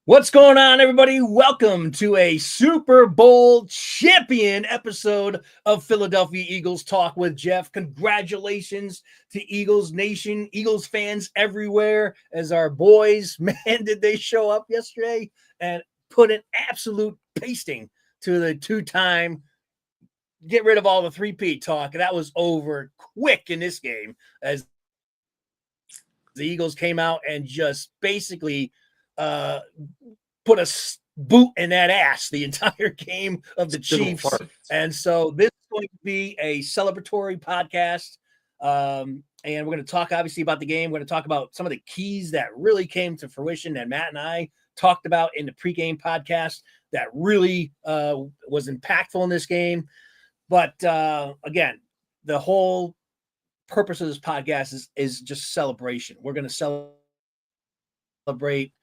What's going on, everybody? Welcome to a Super Bowl champion episode of Philadelphia Eagles Talk with Geoff. Congratulations to Eagles Nation, Eagles fans everywhere, as our boys, man, did they show up yesterday and put an absolute pasting to the two-time, get rid of all the three-peat talk. That was over quick in this game as the Eagles came out and just basically put a boot in that ass the entire game of the Chiefs. And so this is going to be a celebratory podcast. And we're going to talk obviously about the game. We're going to talk about some of the keys that really came to fruition that Matt and I talked about in the pregame podcast that really was impactful in this game. But again, the whole purpose of this podcast is just celebration. We're going to celebrate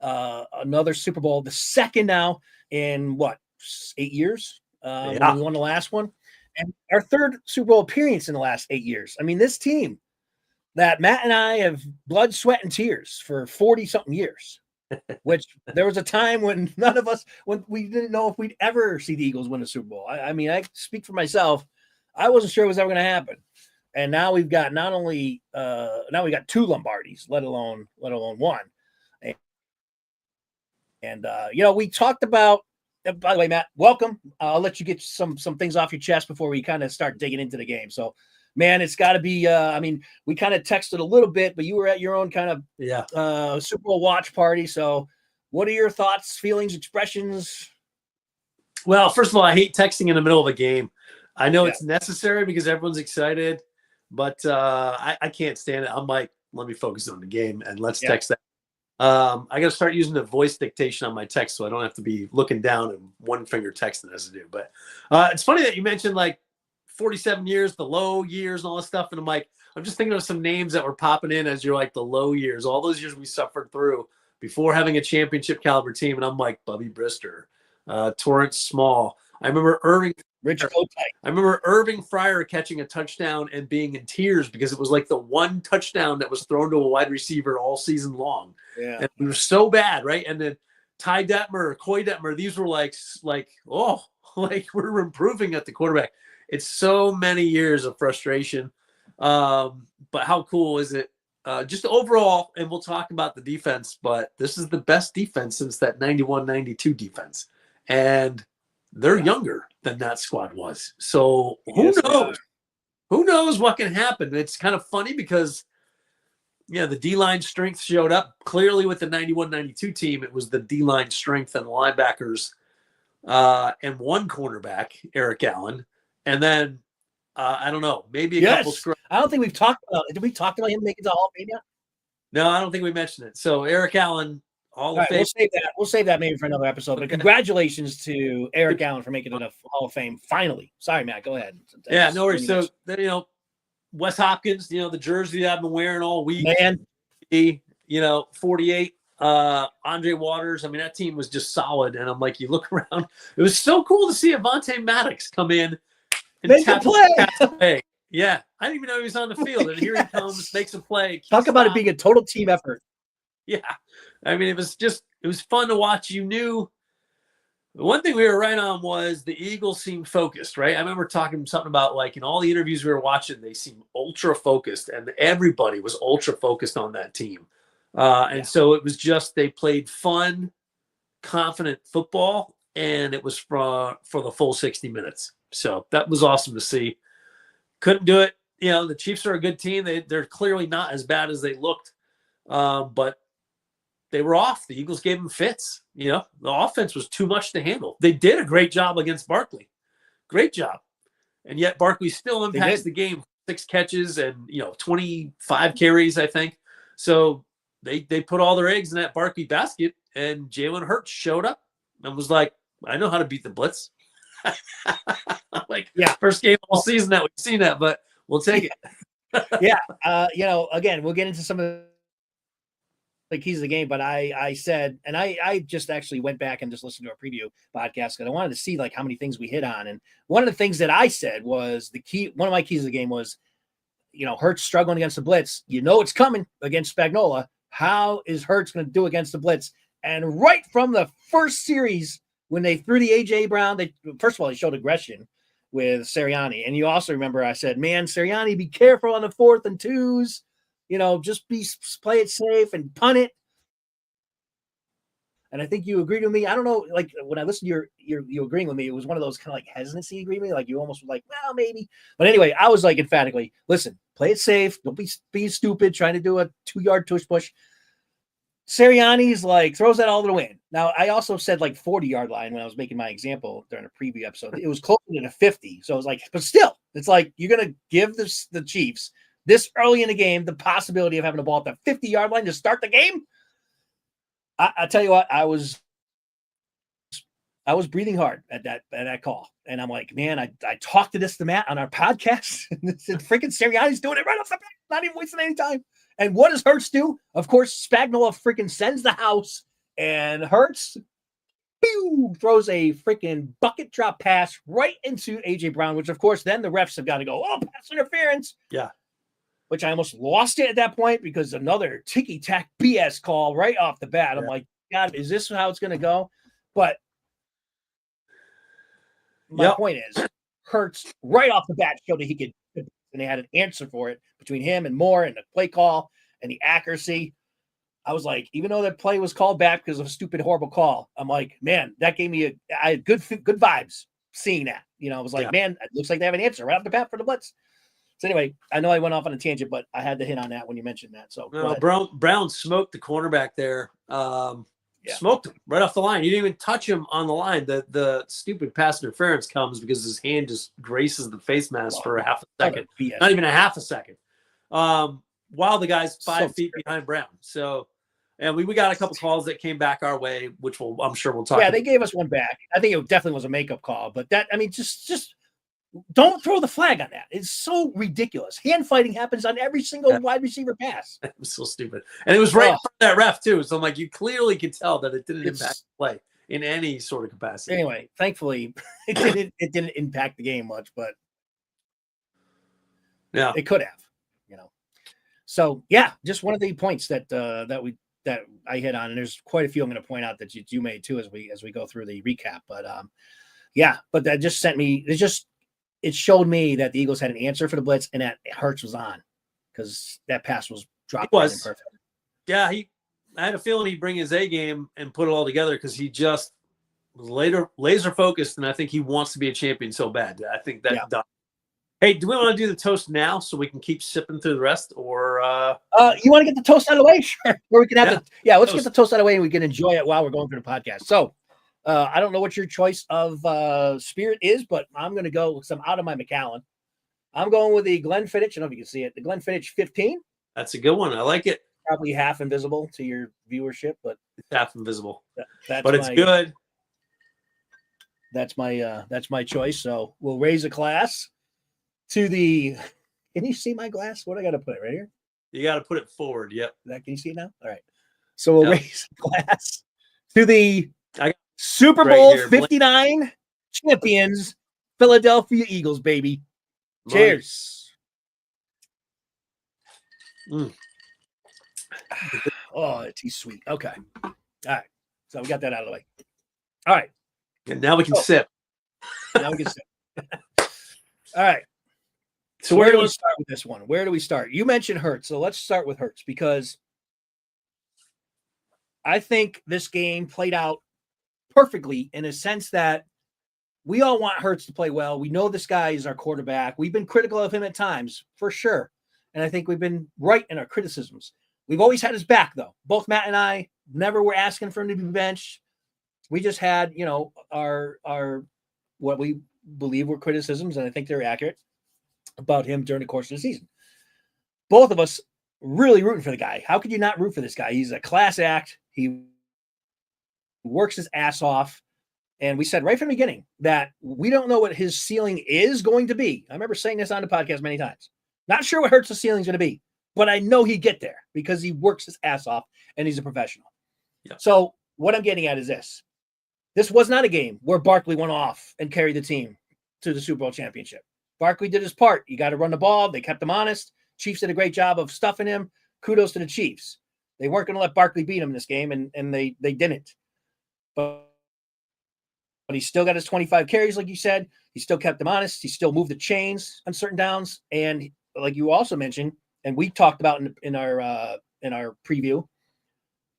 another Super Bowl, the second now in 8 years? We won the last one, and our third Super Bowl appearance in the last 8 years. I mean, this team that Matt and I have blood, sweat, and tears for 40-something years, which there was a time when when we didn't know if we'd ever see the Eagles win a Super Bowl. I mean, I speak for myself. I wasn't sure it was ever going to happen. And now we've got not only now we got two Lombardis, let alone one. And we talked about. By the way, Matt, welcome. I'll let you get some things off your chest before we kind of start digging into the game. So, man, it's got to be. I mean, we kind of texted a little bit, but you were at your own kind of Super Bowl watch party. So, what are your thoughts, feelings, expressions? Well, first of all, I hate texting in the middle of a game. I know it's necessary because everyone's excited, but I can't stand it. I'm like, let me focus on the game and let's text that. I got to start using the voice dictation on my text so I don't have to be looking down and one finger texting as I do. But it's funny that you mentioned like 47 years, the low years and all this stuff. And I'm just thinking of some names that were popping in as you're like the low years, all those years we suffered through before having a championship caliber team. And I'm like Bubby Brister, Torrance Small. I remember Irving Fryer catching a touchdown and being in tears because it was like the one touchdown that was thrown to a wide receiver all season long. Yeah. And we were so bad, right? And then Ty Detmer, Coy Detmer, these were like we're improving at the quarterback. It's so many years of frustration. But how cool is it? Just overall, and we'll talk about the defense, but this is the best defense since that 91-92 defense. And they're younger than that squad was. So who knows? Who knows what can happen? It's kind of funny because, the D-line strength showed up. Clearly with the 91-92 team, it was the D-line strength and linebackers and one cornerback, Eric Allen. And then, I don't know, maybe a couple scrubs. I don't think we've talked about it. Did we talk about him making the Hall of Fame yet? No, I don't think we mentioned it. So Eric Allen, Hall of Fame. We'll save that maybe for another episode. But congratulations to Eric Allen for making it a Hall of Fame finally. Sorry, Matt, go ahead. Yeah, no worries. So then, Wes Hopkins, the jersey that I've been wearing all week. Man, 48. Andre Waters. I mean, that team was just solid. And I'm like, you look around. It was so cool to see Avonte Maddox come in and make a play. Yeah, I didn't even know he was on the field. And here he comes, makes a play. Talk about it being a total team effort. Yeah. I mean, it was fun to watch. You knew the one thing we were right on was the Eagles seemed focused, right? I remember talking something about like in all the interviews we were watching, they seemed ultra focused and everybody was ultra focused on that team. So it was just, they played fun, confident football, and it was for the full 60 minutes. So that was awesome to see. Couldn't do it. The Chiefs are a good team. They're clearly not as bad as they looked. But they were off. The Eagles gave them fits. The offense was too much to handle. They did a great job against Barkley. Great job. And yet Barkley still impacts the game. 6 catches and, 25 carries, I think. So they put all their eggs in that Barkley basket, and Jalen Hurts showed up and was like, I know how to beat the blitz. First game all season that we've seen that, but we'll take it. Again, we'll get into some of the keys of the game, but I said, and I just actually went back and just listened to a preview podcast because I wanted to see like how many things we hit on. And one of the things that I said was one of my keys of the game was, Hurts struggling against the blitz. It's coming against Spagnuolo. How is Hurts going to do against the blitz? And right from the first series, when they threw the A.J. Brown, first of all, they showed aggression with Sirianni. And you also remember I said, man, Sirianni, be careful on the 4th and 2s. Just play it safe and punt it. And I think you agreed with me. I don't know, like when I listened to you agreeing with me, it was one of those kind of like hesitancy agreement. Like you almost were like, well, maybe. But anyway, I was like emphatically, listen, play it safe. Don't be stupid trying to do a 2-yard tush push. Sirianni's like throws that all to the wind. Now, I also said like 40-yard line when I was making my example during a preview episode. It was closer to 50. So I was like, but still, it's like you're going to give the Chiefs this early in the game the possibility of having the ball at the 50-yard line to start the game. I tell you what, I was breathing hard at that call. And I'm like, man, I talked to Matt on our podcast. And said, freaking Sirianni's doing it right off the bat, not even wasting any time. And what does Hurts do? Of course, Spagnuolo freaking sends the house, and Hurts throws a freaking bucket drop pass right into A.J. Brown, which, of course, then the refs have got to go, oh, pass interference. Yeah. Which I almost lost it at that point because another ticky-tack BS call right off the bat. I'm like, God, is this how it's going to go? But my point is, Hurts right off the bat showed that he could, and they had an answer for it between him and Moore and the play call and the accuracy. I was like, even though that play was called back because of a stupid, horrible call, I'm like, man, that gave me I had good vibes seeing that. I was like, man, it looks like they have an answer right off the bat for the blitz. So anyway, I know I went off on a tangent, but I had to hit on that when you mentioned that. So Brown smoked the cornerback there. Smoked him right off the line. He didn't even touch him on the line. The stupid pass interference comes because his hand just graces the face mask for a half a second. Not even a half a second. While the guy's 5 feet behind Brown. So, and we got a couple calls that came back our way, which I'm sure we'll talk about. Yeah, they gave us one back. I think it definitely was a makeup call, but just don't throw the flag on that. It's so ridiculous. Hand fighting happens on every single wide receiver pass. It was so stupid. And it was right in front of that ref, too. So I'm like, you clearly could tell that it didn't impact the play in any sort of capacity. Anyway, thankfully, it didn't impact the game much, but it could have, So, just one of the points that I hit on, and there's quite a few I'm going to point out that you made, too, as we go through the recap. But, but that just sent me – it showed me that the Eagles had an answer for the blitz and that Hurts was on because that pass was dropped perfect. Yeah, I had a feeling he'd bring his A game and put it all together because he just was laser focused, and I think he wants to be a champion so bad. I think that. Yeah. Hey, do we want to do the toast now so we can keep sipping through the rest, or you want to get the toast out of the way? Sure. Or we can have let's get the toast out of the way and we can enjoy it while we're going through the podcast. So. I don't know what your choice of spirit is, but I'm going to go because I'm out of my Macallan. I'm going with the Glenfiddich. I don't know if you can see it. The Glenfiddich 15. That's a good one. I like it. Probably half invisible to your viewership, but it's half invisible. It's good. That's my choice. So we'll raise a glass to the. Can you see my glass? What I got to put it right here? You got to put it forward. Yep. Can you see it now? All right. So we'll raise a glass to the. Super Bowl 59 champions, Philadelphia Eagles, baby. Cheers. Oh, it's too sweet. Okay. All right. So we got that out of the way. All right. And now we can sip. All right. So where do we start with this one? Where do we start? You mentioned Hurts. So let's start with Hurts because I think this game played out perfectly in a sense that we all want Hurts to play well. We know this guy is our quarterback. We've been critical of him at times, for sure. And I think we've been right in our criticisms. We've always had his back, though. Both Matt and I never were asking for him to be benched. We just had, our what we believe were criticisms, and I think they're accurate, about him during the course of the season. Both of us really rooting for the guy. How could you not root for this guy? He's a class act. He works his ass off. And we said right from the beginning that we don't know what his ceiling is going to be. I remember saying this on the podcast many times. Not sure what Hurts' ceiling is going to be, but I know he'd get there because he works his ass off and he's a professional. Yeah. So what I'm getting at is this. This was not a game where Barkley went off and carried the team to the Super Bowl championship. Barkley did his part. You got to run the ball. They kept him honest. Chiefs did a great job of stuffing him. Kudos to the Chiefs. They weren't going to let Barkley beat him in this game, and they didn't. But he still got his 25 carries, like you said. He still kept them honest. He still moved the chains on certain downs. And like you also mentioned, and we talked about in our preview,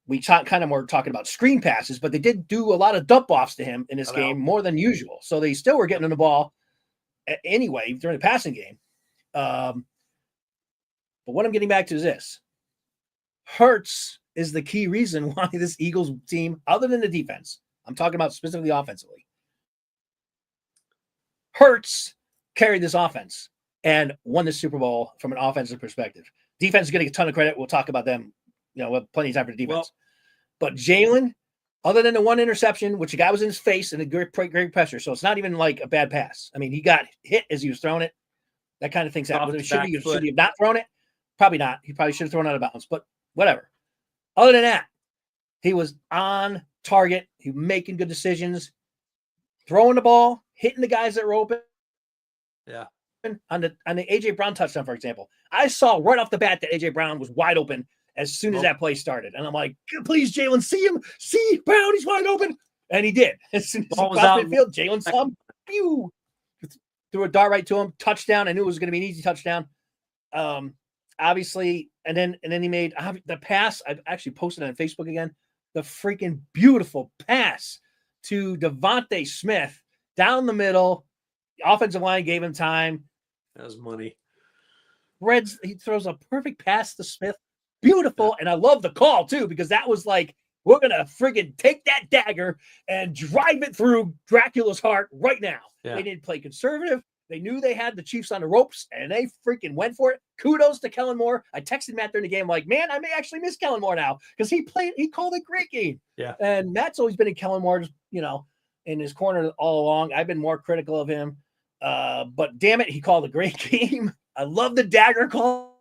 we kind of more talking about screen passes, but they did do a lot of dump offs to him in this game more than usual. So they still were getting him the ball anyway during the passing game. But what I'm getting back to is this. Hurts is the key reason why this Eagles team, other than the defense, I'm talking about specifically offensively, Hurts carried this offense and won the Super Bowl from an offensive perspective. Defense is getting a ton of credit. We'll talk about them. We'll have plenty of time for the defense. But Jalen, other than the one interception, which the guy was in his face and a great pressure, so it's not even like a bad pass. I mean, he got hit as he was throwing it. That kind of thing's happening. Should he have not thrown it? Probably not. He probably should have thrown it out of bounds, but whatever. Other than that, he was on target. He was making good decisions, throwing the ball, hitting the guys that were open. Yeah. On the AJ Brown touchdown, for example, I saw right off the bat that AJ Brown was wide open as soon as that play started, and I'm like, please, Jalen, see him, see Brown, he's wide open, and he did. As soon as he crossed midfield, Jalen saw him, pew, threw a dart right to him, touchdown. I knew it was going to be an easy touchdown. Obviously, and then he made the pass. I've actually posted it on Facebook again. The freaking beautiful pass to Devontae Smith down the middle. The offensive line gave him time. That was money. He throws a perfect pass to Smith. Beautiful. Yeah. And I love the call too, because that was like, we're going to friggin' take that dagger and drive it through Dracula's heart right now. Yeah. They didn't play conservative. They knew they had the Chiefs on the ropes, and they freaking went for it. Kudos to Kellen Moore. I texted Matt during the game, like, man, I may actually miss Kellen Moore now, because he called a great game. Yeah. And Matt's always been in Kellen Moore's, in his corner all along. I've been more critical of him. But damn it, he called a great game. I love the dagger call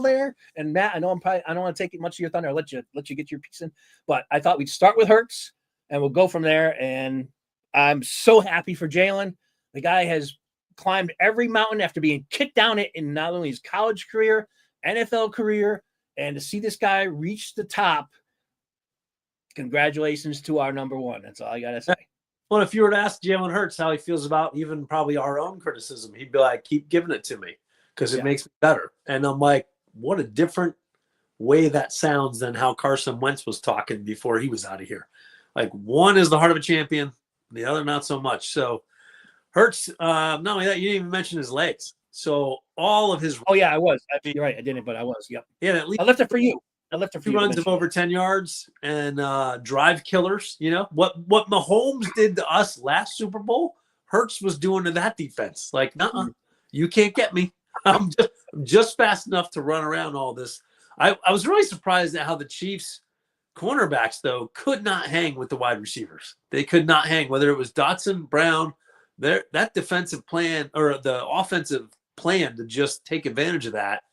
there. And Matt, I don't want to take much of your thunder. I'll let you get your piece in. But I thought we'd start with Hurts and we'll go from there. And I'm so happy for Jalen. The guy has climbed every mountain after being kicked down it in not only his college career, NFL career, and to see this guy reach the top. Congratulations to our number one. That's all I got to say. Well, if you were to ask Jalen Hurts how he feels about even probably our own criticism, he'd be like, keep giving it to me because it makes me better. And I'm like, what a different way that sounds than how Carson Wentz was talking before he was out of here. Like, one is the heart of a champion, the other not so much. So Hurts, not only that, you didn't even mention his legs. So all of his – oh, yeah, I was. You're right. I didn't, but I was. Yep. Yeah, at least I left it for you. Two runs of over 10 yards and drive killers. What Mahomes did to us last Super Bowl, Hurts was doing to that defense. Like, nuh-uh, you can't get me. I'm just fast enough to run around all this. I was really surprised at how the Chiefs cornerbacks, though, could not hang with the wide receivers. They could not hang, whether it was Dotson, Brown. That defensive plan or the offensive plan to just take advantage of that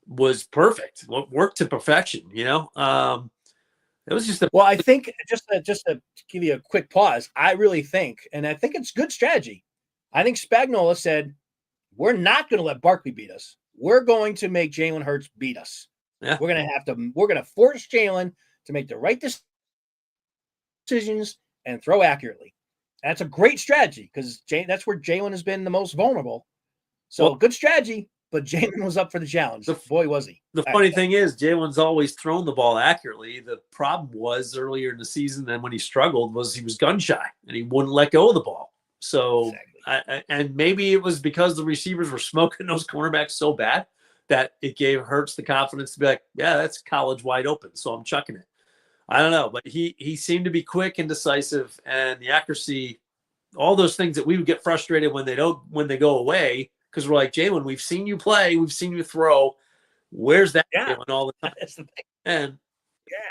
was perfect. Worked to perfection. It was just well, I think just to give you a quick pause, I really think, and I think it's good strategy. I think Spagnuolo said, we're not going to let Barkley beat us. We're going to make Jalen Hurts beat us. Yeah. We're going to force Jalen to make the right decisions and throw accurately. That's a great strategy because that's where Jalen has been the most vulnerable. So good strategy. But Jalen was up for the challenge. Boy, was he. The funny thing is, Jalen's always thrown the ball accurately. The problem was earlier in the season, then when he struggled, was he was gun shy and he wouldn't let go of the ball. So, exactly. And maybe it was because the receivers were smoking those cornerbacks so bad that it gave Hurts the confidence to be like, yeah, that's college wide open, so I'm chucking it. I don't know, but he seemed to be quick and decisive, and the accuracy, all those things that we would get frustrated when they go away. Because we're like, Jalen, we've seen you play. We've seen you throw. Where's that Jalen all the time? That's the thing. And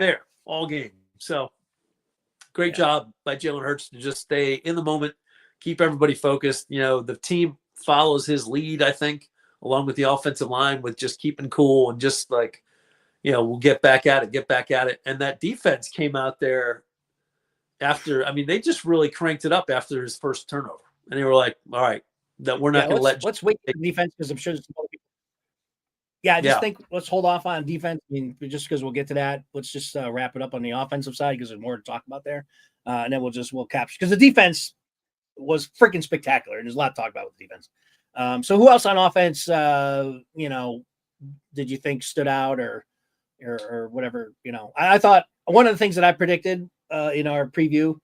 there, all game. So great job by Jalen Hurts to just stay in the moment, keep everybody focused. The team follows his lead, I think, along with the offensive line with just keeping cool and just like, we'll get back at it. And that defense came out there after, they just really cranked it up after his first turnover. And they were like, all right, that we're not going to let's wait for the defense because I'm sure there's some other people. Yeah, I just think let's hold off on defense. I mean, just because we'll get to that, let's just wrap it up on the offensive side because there's more to talk about there, and then we'll capture because the defense was freaking spectacular, and there's a lot to talk about with the defense. So who else on offense? Did you think stood out or whatever? I thought one of the things that I predicted in our preview,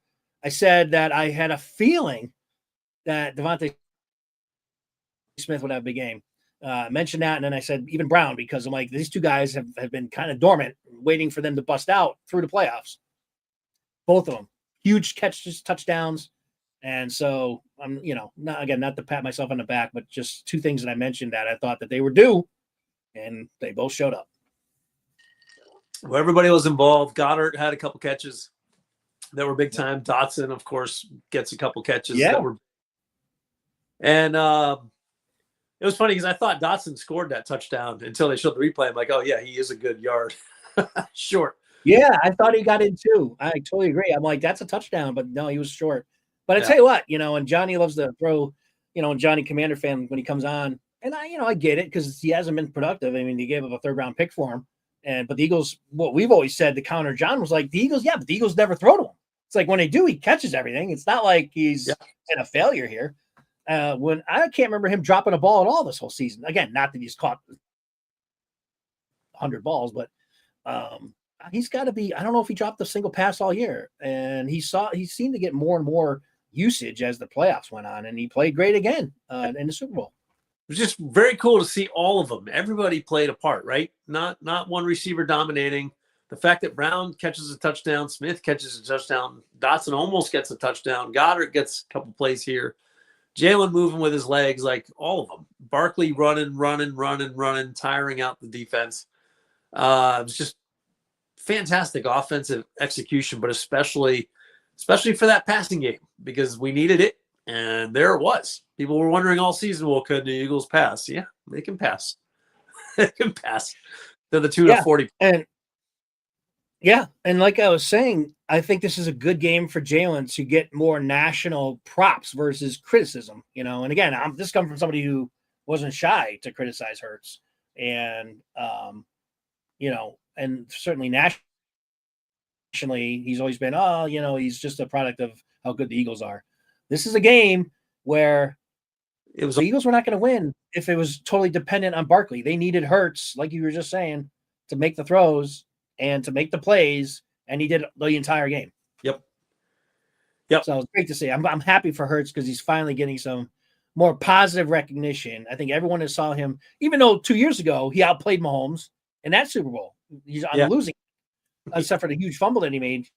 I said that I had a feeling that Devontae Smith would have a big game. Mentioned that, and then I said even Brown because I'm like these two guys have been kind of dormant, waiting for them to bust out through the playoffs. Both of them huge catches, touchdowns, and so I'm not to pat myself on the back, but just two things that I mentioned that I thought that they were due, and they both showed up. Well, everybody was involved. Goddard had a couple catches that were big time. Dotson, of course, gets a couple catches that were, and it was funny because I thought Dotson scored that touchdown until they showed the replay. I'm like, oh, yeah, he is a good yard short. Yeah, I thought he got in too. I totally agree. I'm like, that's a touchdown, but no, he was short. But I tell you what, and Johnny loves to throw, and Johnny Commander fan when he comes on, and I get it because he hasn't been productive. I mean, they gave up a 3rd-round pick for him. But the Eagles, what we've always said to counter John was like, the Eagles never throw to him. It's like when they do, he catches everything. It's not like he's been a failure here. When I can't remember him dropping a ball at all this whole season. Again, not that he's caught 100 balls, but he's got to be. I don't know if he dropped a single pass all year, and he seemed to get more and more usage as the playoffs went on, and he played great again in the Super Bowl. It was just very cool to see all of them. Everybody played a part, right? Not one receiver dominating. The fact that Brown catches a touchdown, Smith catches a touchdown, Dotson almost gets a touchdown, Goddard gets a couple plays here. Jalen moving with his legs, like all of them. Barkley running, tiring out the defense. It was just fantastic offensive execution, but especially for that passing game because we needed it, and there it was. People were wondering all season, well, could the Eagles pass? Yeah, they can pass. They can pass to the 2-40. And like I was saying, I think this is a good game for Jalen to get more national props versus criticism, And again, this comes from somebody who wasn't shy to criticize Hurts, and and certainly nationally, he's always been, he's just a product of how good the Eagles are. This is a game where the Eagles were not going to win if it was totally dependent on Barkley. They needed Hurts, like you were just saying, to make the throws and to make the plays, and he did the entire game. Yep. So it's great to see. I'm happy for Hurts because he's finally getting some more positive recognition. I think everyone that saw him, even though 2 years ago he outplayed Mahomes in that Super Bowl, he's on the losing, except for the huge fumble that he made.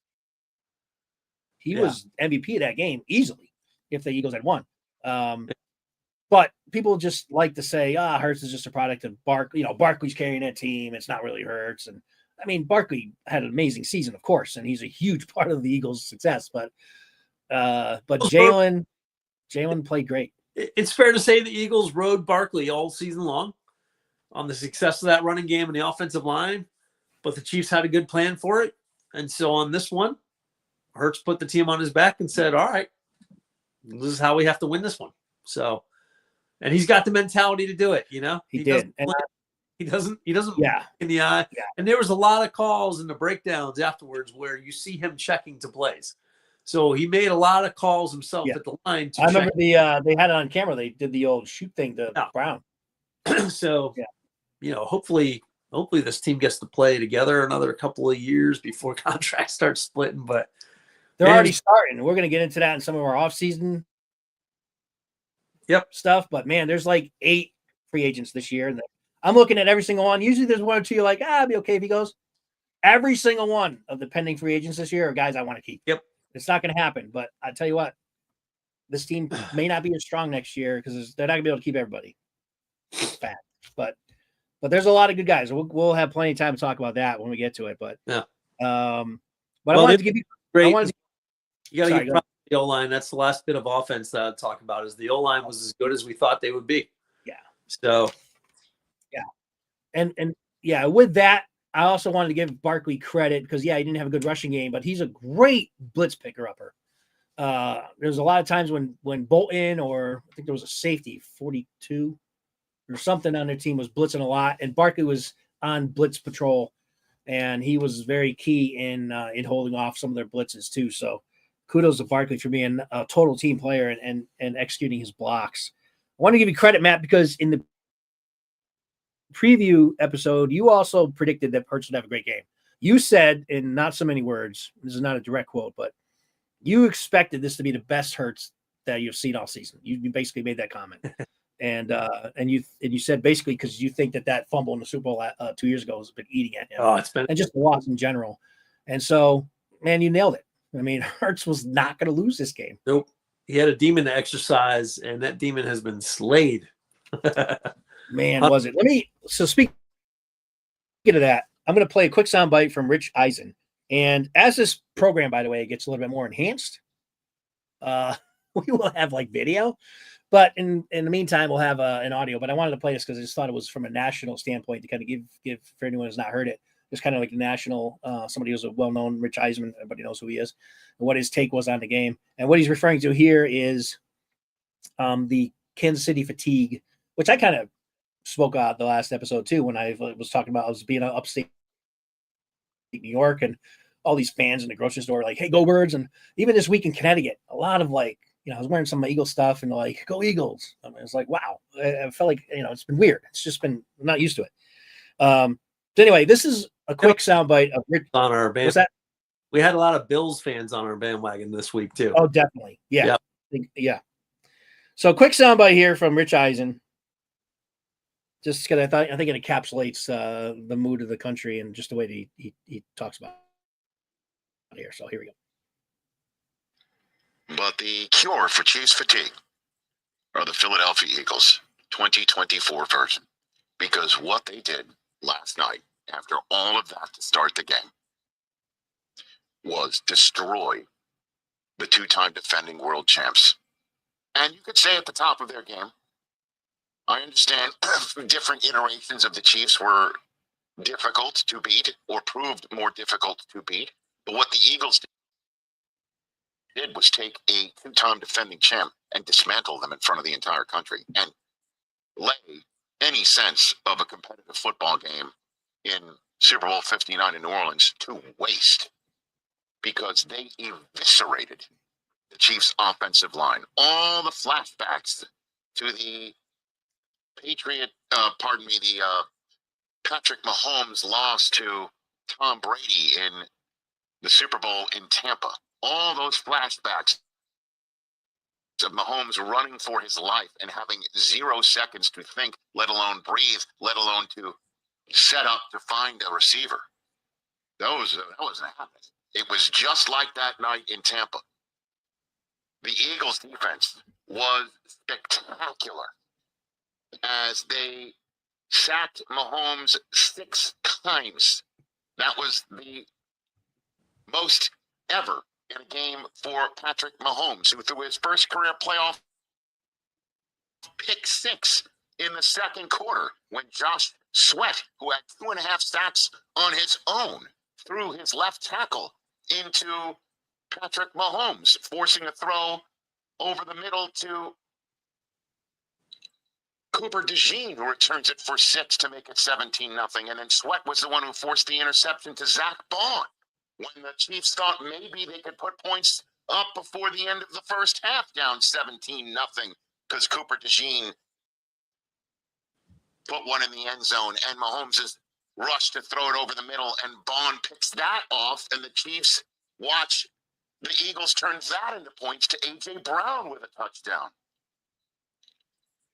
He was MVP of that game easily if the Eagles had won. But people just like to say, Hurts is just a product of Barkley. Barkley's carrying that team. It's not really Hurts. And I mean, Barkley had an amazing season, of course, and he's a huge part of the Eagles' success. But Jalen played great. It's fair to say the Eagles rode Barkley all season long on the success of that running game and the offensive line, but the Chiefs had a good plan for it. And so on this one, Hurts put the team on his back and said, all right, this is how we have to win this one. So, and he's got the mentality to do it, He did. He doesn't in the eye. Yeah. And there was a lot of calls in the breakdowns afterwards where you see him checking to plays. So he made a lot of calls himself at the line. I remember they had it on camera. They did the old shoot thing to Brown. So, hopefully this team gets to play together another couple of years before contracts start splitting. But they're already starting. We're going to get into that in some of our off-season stuff. But, man, there's like 8 free agents this year. And I'm looking at every single one. Usually there's 1 or 2 you're like, I'll be okay if he goes. Every single one of the pending free agents this year are guys I want to keep. Yep. It's not going to happen. But I tell you what, this team may not be as strong next year because they're not going to be able to keep everybody. It's bad. But there's a lot of good guys. We'll have plenty of time to talk about that when we get to it. But I wanted to give you great. You got to get the O-line. That's the last bit of offense that I'll talk about. Is the O-line was as good as we thought they would be. Yeah. So. Yeah. And with that, I also wanted to give Barkley credit because he didn't have a good rushing game, but he's a great blitz picker upper. There's a lot of times when Bolton or I think there was a safety 42 or something on their team was blitzing a lot, and Barkley was on blitz patrol, and he was very key in holding off some of their blitzes too. So kudos to Barkley for being a total team player and executing his blocks. I want to give you credit, Matt, because in the preview episode, you also predicted that Hurts would have a great game. You said, in not so many words, this is not a direct quote, but you expected this to be the best Hurts that you've seen all season. You basically made that comment. And you said basically because you think that fumble in the Super Bowl 2 years ago has been eating at him. Oh, it's been, and just the loss in general. And so, man, you nailed it. I mean, Hurts was not going to lose this game. Nope. He had a demon to exercise, and that demon has been slayed. Man, was it? So speaking of that, I'm going to play a quick soundbite from Rich Eisen. And as this program, by the way, gets a little bit more enhanced, we will have like video. But in the meantime, we'll have an audio. But I wanted to play this because I just thought it was from a national standpoint to kind of give for anyone who's not heard it. It's kind of like a national, somebody who's a well-known Rich Eisen. Everybody knows who he is and what his take was on the game. And what he's referring to here is the Kansas City fatigue, which I kind of spoke out the last episode too when I was talking about I was being upstate New York and all these fans in the grocery store like, hey, go Birds. And even this week in Connecticut, a lot of like, I was wearing some of my Eagle stuff and like, go Eagles. I mean, it's like, wow. I felt like, it's been weird. It's just been, I'm not used to it. So anyway, this is a quick soundbite of Rich. On our band. What's that? We had a lot of Bills fans on our bandwagon this week too. Oh, definitely. Yeah. Yep. Yeah. So quick soundbite here from Rich Eisen. Just because I think it encapsulates the mood of the country and just the way that he talks about it here. So here we go. But the cure for Chiefs fatigue are the Philadelphia Eagles 2024 version. Because what they did last night, after all of that to start the game, was destroy the two-time defending world champs. And you could say at the top of their game, I understand different iterations of the Chiefs were difficult to beat or proved more difficult to beat. But what the Eagles did was take a two-time defending champ and dismantle them in front of the entire country and lay any sense of a competitive football game in Super Bowl 59 in New Orleans to waste because they eviscerated the Chiefs' offensive line. All the flashbacks to the Patrick Mahomes loss to Tom Brady in the Super Bowl in Tampa. All those flashbacks of Mahomes running for his life and having 0 seconds to think, let alone breathe, let alone to set up to find a receiver. That wasn't happening. It was just like that night in Tampa. The Eagles' defense was spectacular as they sacked Mahomes 6 times. That was the most ever in a game for Patrick Mahomes, who threw his first career playoff pick 6 in the second quarter when Josh Sweat, who had 2.5 sacks on his own, threw his left tackle into Patrick Mahomes, forcing a throw over the middle to Cooper DeJean, who returns it for 6 to make it 17-0. And then Sweat was the one who forced the interception to Zach Bond when the Chiefs thought maybe they could put points up before the end of the first half, down 17-0, because Cooper DeJean put one in the end zone, and Mahomes is rushed to throw it over the middle, and Bond picks that off, and the Chiefs watch the Eagles turn that into points to A.J. Brown with a touchdown.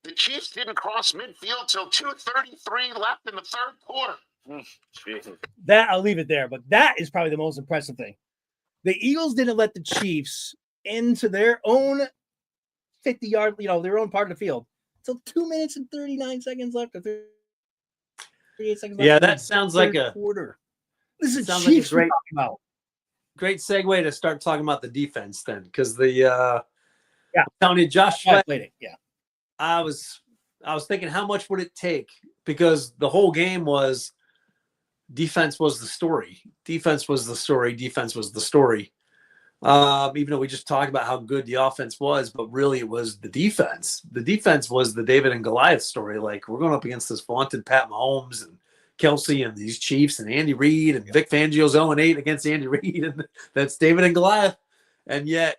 The Chiefs didn't cross midfield till 2:33 left in the third quarter. That I'll leave it there, but that is probably the most impressive thing. The Eagles didn't let the Chiefs into their own 50-yard, their own part of the field until 2 minutes and 39 seconds left. Or 38 seconds left. Yeah, that sounds like a quarter. This is sounds Chiefs like a great segue to start talking about the defense then, because I'm telling you, Josh Sweat. Yeah. I was thinking, how much would it take? Because the whole game was defense was the story. Defense was the story. Defense was the story. Even though we just talked about how good the offense was, but really it was the defense. The defense was the David and Goliath story. Like, we're going up against this vaunted Pat Mahomes and Kelsey and these Chiefs and Andy Reid, and Vic Fangio's 0-8 against Andy Reid, and that's David and Goliath. And yet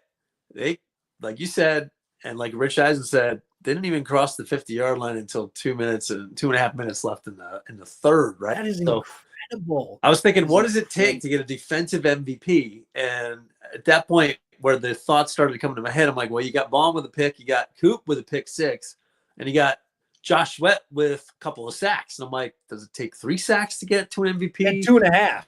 they, like you said, and like Rich Eisen said, they didn't even cross the 50-yard line until 2.5 minutes left in the third, right? That is so incredible. I was thinking, what does it take to get a defensive MVP? And at that point, where the thoughts started to come into my head, I'm like, well, you got Vaughn with a pick, you got Coop with a pick 6, and you got Josh Sweat with a couple of sacks. And I'm like, does it take 3 sacks to get to an MVP? 2.5.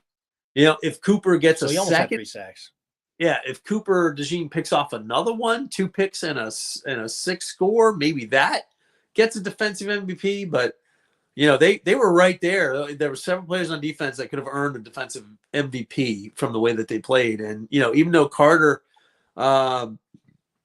You know, if Cooper gets so a he almost had second, 3 sacks. Yeah, if Cooper DeJean picks off another one, 2 picks and a 6 score, maybe that gets a defensive MVP. But you know, they were right there. There were several players on defense that could have earned a defensive MVP from the way that they played. And you know, even though Carter, I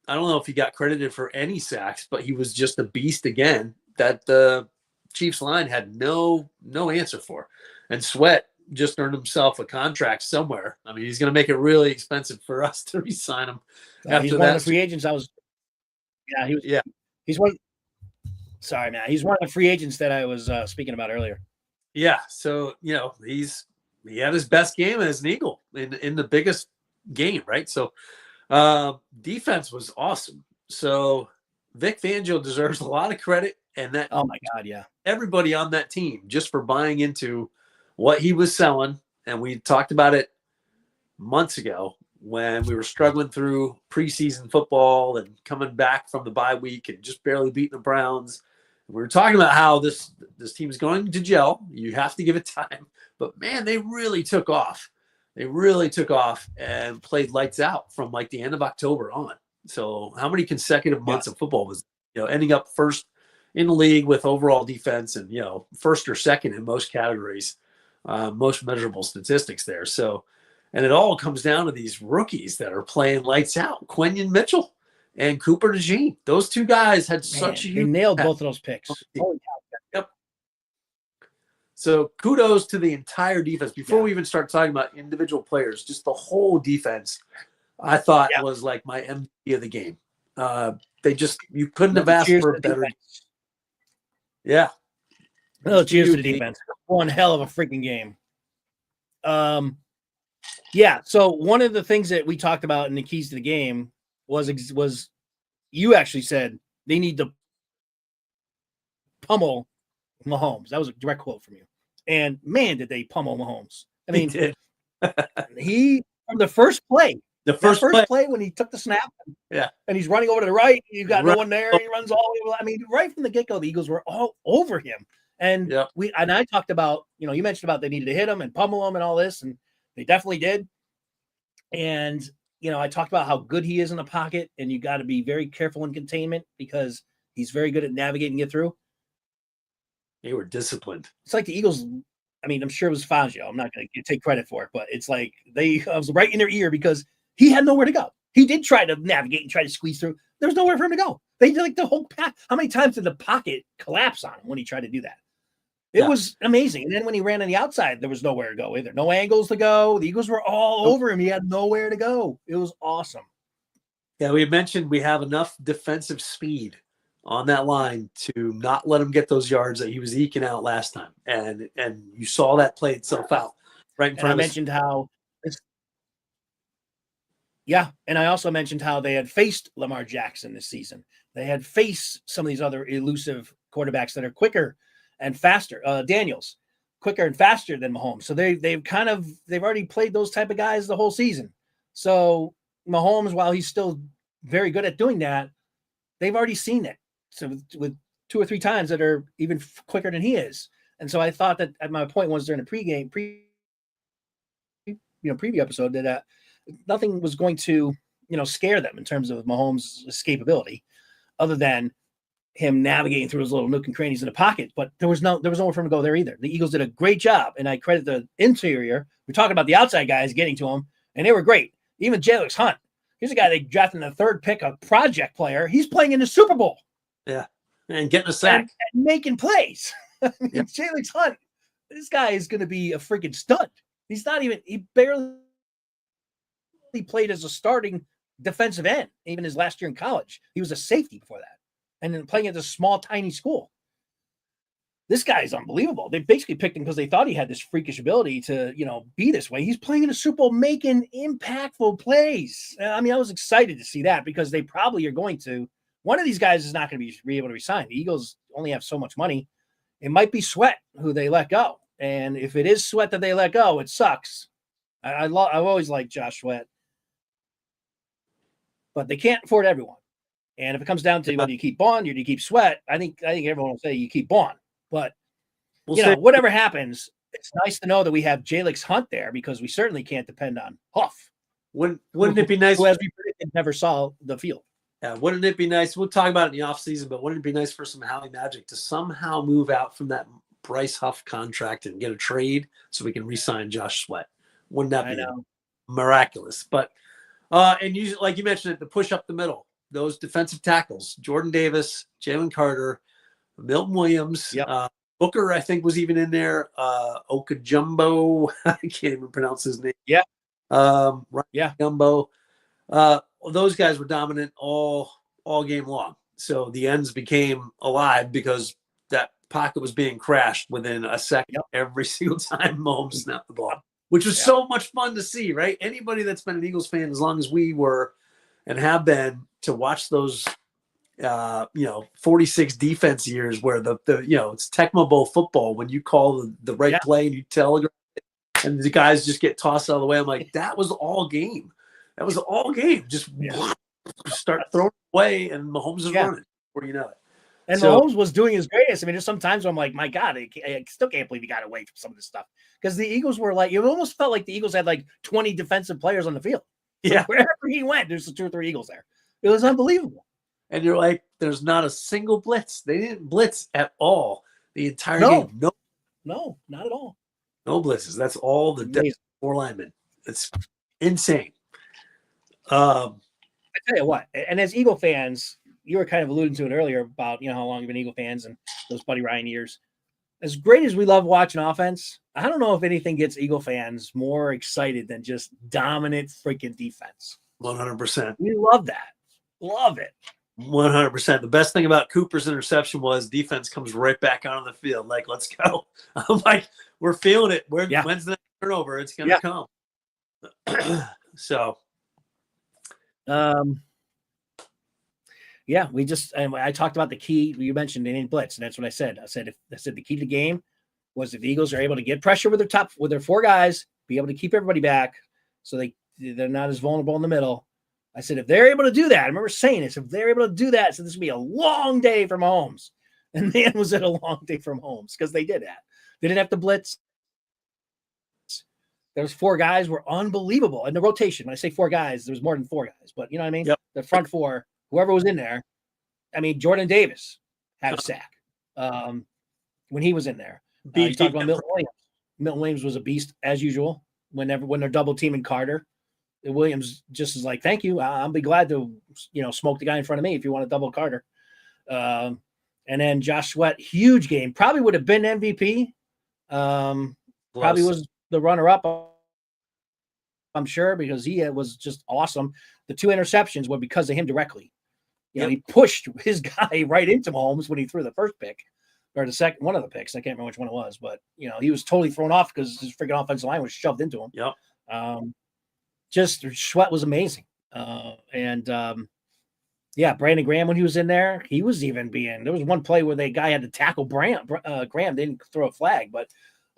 don't know if he got credited for any sacks, but he was just a beast again that the Chiefs line had no answer for. And Sweat just earned himself a contract somewhere. I mean, he's going to make it really expensive for us to re-sign him. He's one of the free agents. He's one. Sorry, man. He's one of the free agents that I was speaking about earlier. Yeah. So, you know, he had his best game as an Eagle in the biggest game, right? So defense was awesome. So Vic Fangio deserves a lot of credit, and that, oh my God, yeah, everybody on that team just for buying into what he was selling. And we talked about it months ago when we were struggling through preseason football and coming back from the bye week and just barely beating the Browns. We were talking about how this team is going to gel. You have to give it time. But, man, they really took off. They really took off and played lights out from, like, the end of October on. So how many consecutive months of football was, you know, ending up first in the league with overall defense and, you know, first or second in most categories, most measurable statistics there. So, and it all comes down to these rookies that are playing lights out. Quentin Mitchell and Cooper DeJean. Those two guys had such a huge nailed both of those picks. Holy cow. Yep. So kudos to the entire defense. Before we even start talking about individual players, just the whole defense, I thought was like my MVP of the game. You couldn't have asked for a better. Defense. Yeah. Oh, cheers to the defense. One hell of a freaking game. Yeah. So one of the things that we talked about in the keys to the game was you actually said they need to pummel Mahomes. That was a direct quote from you. And man, did they pummel Mahomes. I mean, he from the first play. The first play when he took the snap, and he's running over to the right. You got no one there. He runs all the way. I mean, right from the get-go, the Eagles were all over him. And I talked about, you know, you mentioned about they needed to hit him and pummel him and all this, and they definitely did. And you know, I talked about how good he is in the pocket, and you got to be very careful in containment because he's very good at navigating it through. They were disciplined. It's like the Eagles. I mean, I'm sure it was Fangio. I'm not going to take credit for it, but it's like I was right in their ear because he had nowhere to go. He did try to navigate and try to squeeze through. There was nowhere for him to go. They did like the whole pack. How many times did the pocket collapse on him when he tried to do that? It was amazing. And then when he ran on the outside, there was nowhere to go either. No angles to go. The Eagles were all over him. He had nowhere to go. It was awesome. Yeah, we mentioned we have enough defensive speed on that line to not let him get those yards that he was eking out last time. And you saw that play itself out right in front of us. I mentioned how and I also mentioned how they had faced Lamar Jackson this season. They had faced some of these other elusive quarterbacks that are quicker and faster. Daniels, quicker and faster than Mahomes. So they've already played those type of guys the whole season. So Mahomes, while he's still very good at doing that, they've already seen it. So with 2 or 3 times that are even quicker than he is. And so I thought that my point was during the preview episode that nothing was going to, scare them in terms of Mahomes' escapability other than him navigating through his little nook and crannies in the pocket. But there was nowhere for him to go there either. The Eagles did a great job, and I credit the interior. We're talking about the outside guys getting to him, and they were great. Even Jalen Hunt. Here's a guy they drafted in the 3rd pick, a project player. He's playing in the Super Bowl. Yeah, and getting a sack. And making plays. Jalen Hunt, this guy is going to be a freaking stud. He barely played as a starting defensive end, even his last year in college. He was a safety before that. And then playing at a small, tiny school. This guy is unbelievable. They basically picked him because they thought he had this freakish ability to, be this way. He's playing in a Super Bowl, making impactful plays. I mean, I was excited to see that because they probably are going to. One of these guys is not going to be able to resign. The Eagles only have so much money. It might be Sweat who they let go. And if it is Sweat that they let go, it sucks. I've always liked Josh Sweat. But they can't afford everyone. And if it comes down to whether you keep Bond or you keep Sweat, I think everyone will say you keep Bond. But, whatever happens, it's nice to know that we have Jalix Hunt there because we certainly can't depend on Huff. Wouldn't it be nice? Who, as we predicted, never saw the field. Yeah, wouldn't it be nice? We'll talk about it in the offseason, but wouldn't it be nice for some Howie Magic to somehow move out from that Bryce Huff contract and get a trade so we can re-sign Josh Sweat? Wouldn't that be miraculous? But and you, like you mentioned it, the push up the middle, those defensive tackles, Jordan Davis, Jalen Carter, Milton Williams, Booker, I think, was even in there. Okajumbo, I can't even pronounce his name. Yeah. Gumbo. Those guys were dominant all game long. So the ends became alive because that pocket was being crashed within a second every single time Mahomes snapped the ball, which was so much fun to see, right? Anybody that's been an Eagles fan as long as we were and have been to watch those 46 defense years where the it's Tecmo Bowl football when you call the right play and you telegraph it and the guys just get tossed out of the way. I'm like, that was all game. That was all game. Just start throwing away and Mahomes is running before you know it. And Mahomes was doing his greatest. I mean, there's sometimes I'm like, my God, I still can't believe he got away from some of this stuff because the Eagles were like, it almost felt like the Eagles had like 20 defensive players on the field. Yeah, like wherever he went, there's 2 or 3 Eagles there. It was unbelievable. And you're like, there's not a single blitz. They didn't blitz at all the entire game. No, not at all. No blitzes. That's all the 4 linemen. It's insane. I tell you what, and as Eagle fans, you were kind of alluding to it earlier about how long you've been Eagle fans and those Buddy Ryan years. As great as we love watching offense, I don't know if anything gets Eagle fans more excited than just dominant freaking defense. 100%. We love that. Love it. 100%. The best thing about Cooper's interception was defense comes right back out on the field. Like, let's go. I'm like, we're feeling it. When's the next turnover? It's going to come. So. We just, I talked about the key. You mentioned they didn't blitz, and that's what I said. I said the key to the game was if the Eagles are able to get pressure with their 4 guys, be able to keep everybody back so they're not as vulnerable in the middle. I said, if they're able to do that, I remember saying this, if they're able to do that, so this would be a long day from Mahomes. And man, was it a long day from Mahomes because they did that. They didn't have to blitz. Those 4 guys were unbelievable. And the rotation, when I say 4 guys, there was more than 4 guys, but you know what I mean? Yep. The front 4, whoever was in there. I mean, Jordan Davis had a sack when he was in there. You talked about Milton Williams. Milton Williams was a beast as usual. When they're double teaming Carter, Williams just is like, thank you. I'll be glad to, smoke the guy in front of me if you want to double Carter. And then Josh Sweat, huge game. Probably would have been MVP. Probably was the runner-up, I'm sure, because he was just awesome. The 2 interceptions were because of him directly. He pushed his guy right into Mahomes when he threw the first pick. Or the second, one of the picks. I can't remember which one it was. But, he was totally thrown off because his freaking offensive line was shoved into him. Yep. Just Sweat was amazing. Brandon Graham, when he was in there, he was even there was one play where the guy had to tackle Graham. They didn't throw a flag, but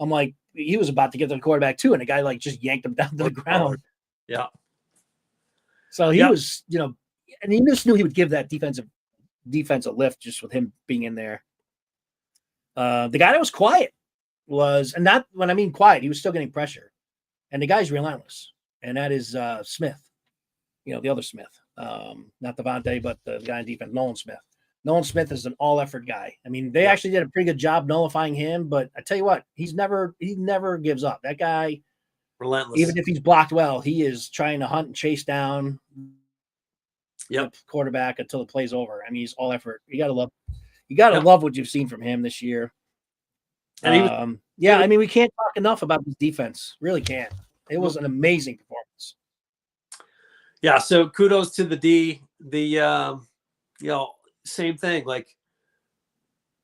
I'm like, he was about to get to the quarterback too, and the guy just yanked him down to the ground. Yeah. So he was, and he just knew he would give that defense a lift just with him being in there. The guy that was quiet and not when I mean quiet, he was still getting pressure. And the guy's relentless. And that is Smith. The other Smith. Not Devontae, but the guy in defense, Nolan Smith. Nolan Smith is an all-effort guy. I mean, they actually did a pretty good job nullifying him, but I tell you what, he never gives up. That guy, relentless. Even if he's blocked well, he is trying to hunt and chase down the quarterback until the play's over. I mean, he's all effort. You gotta love what you've seen from him this year. And I mean, we can't talk enough about this defense. Really can't. It was an amazing performance. Yeah. So kudos to the D. The same thing. Like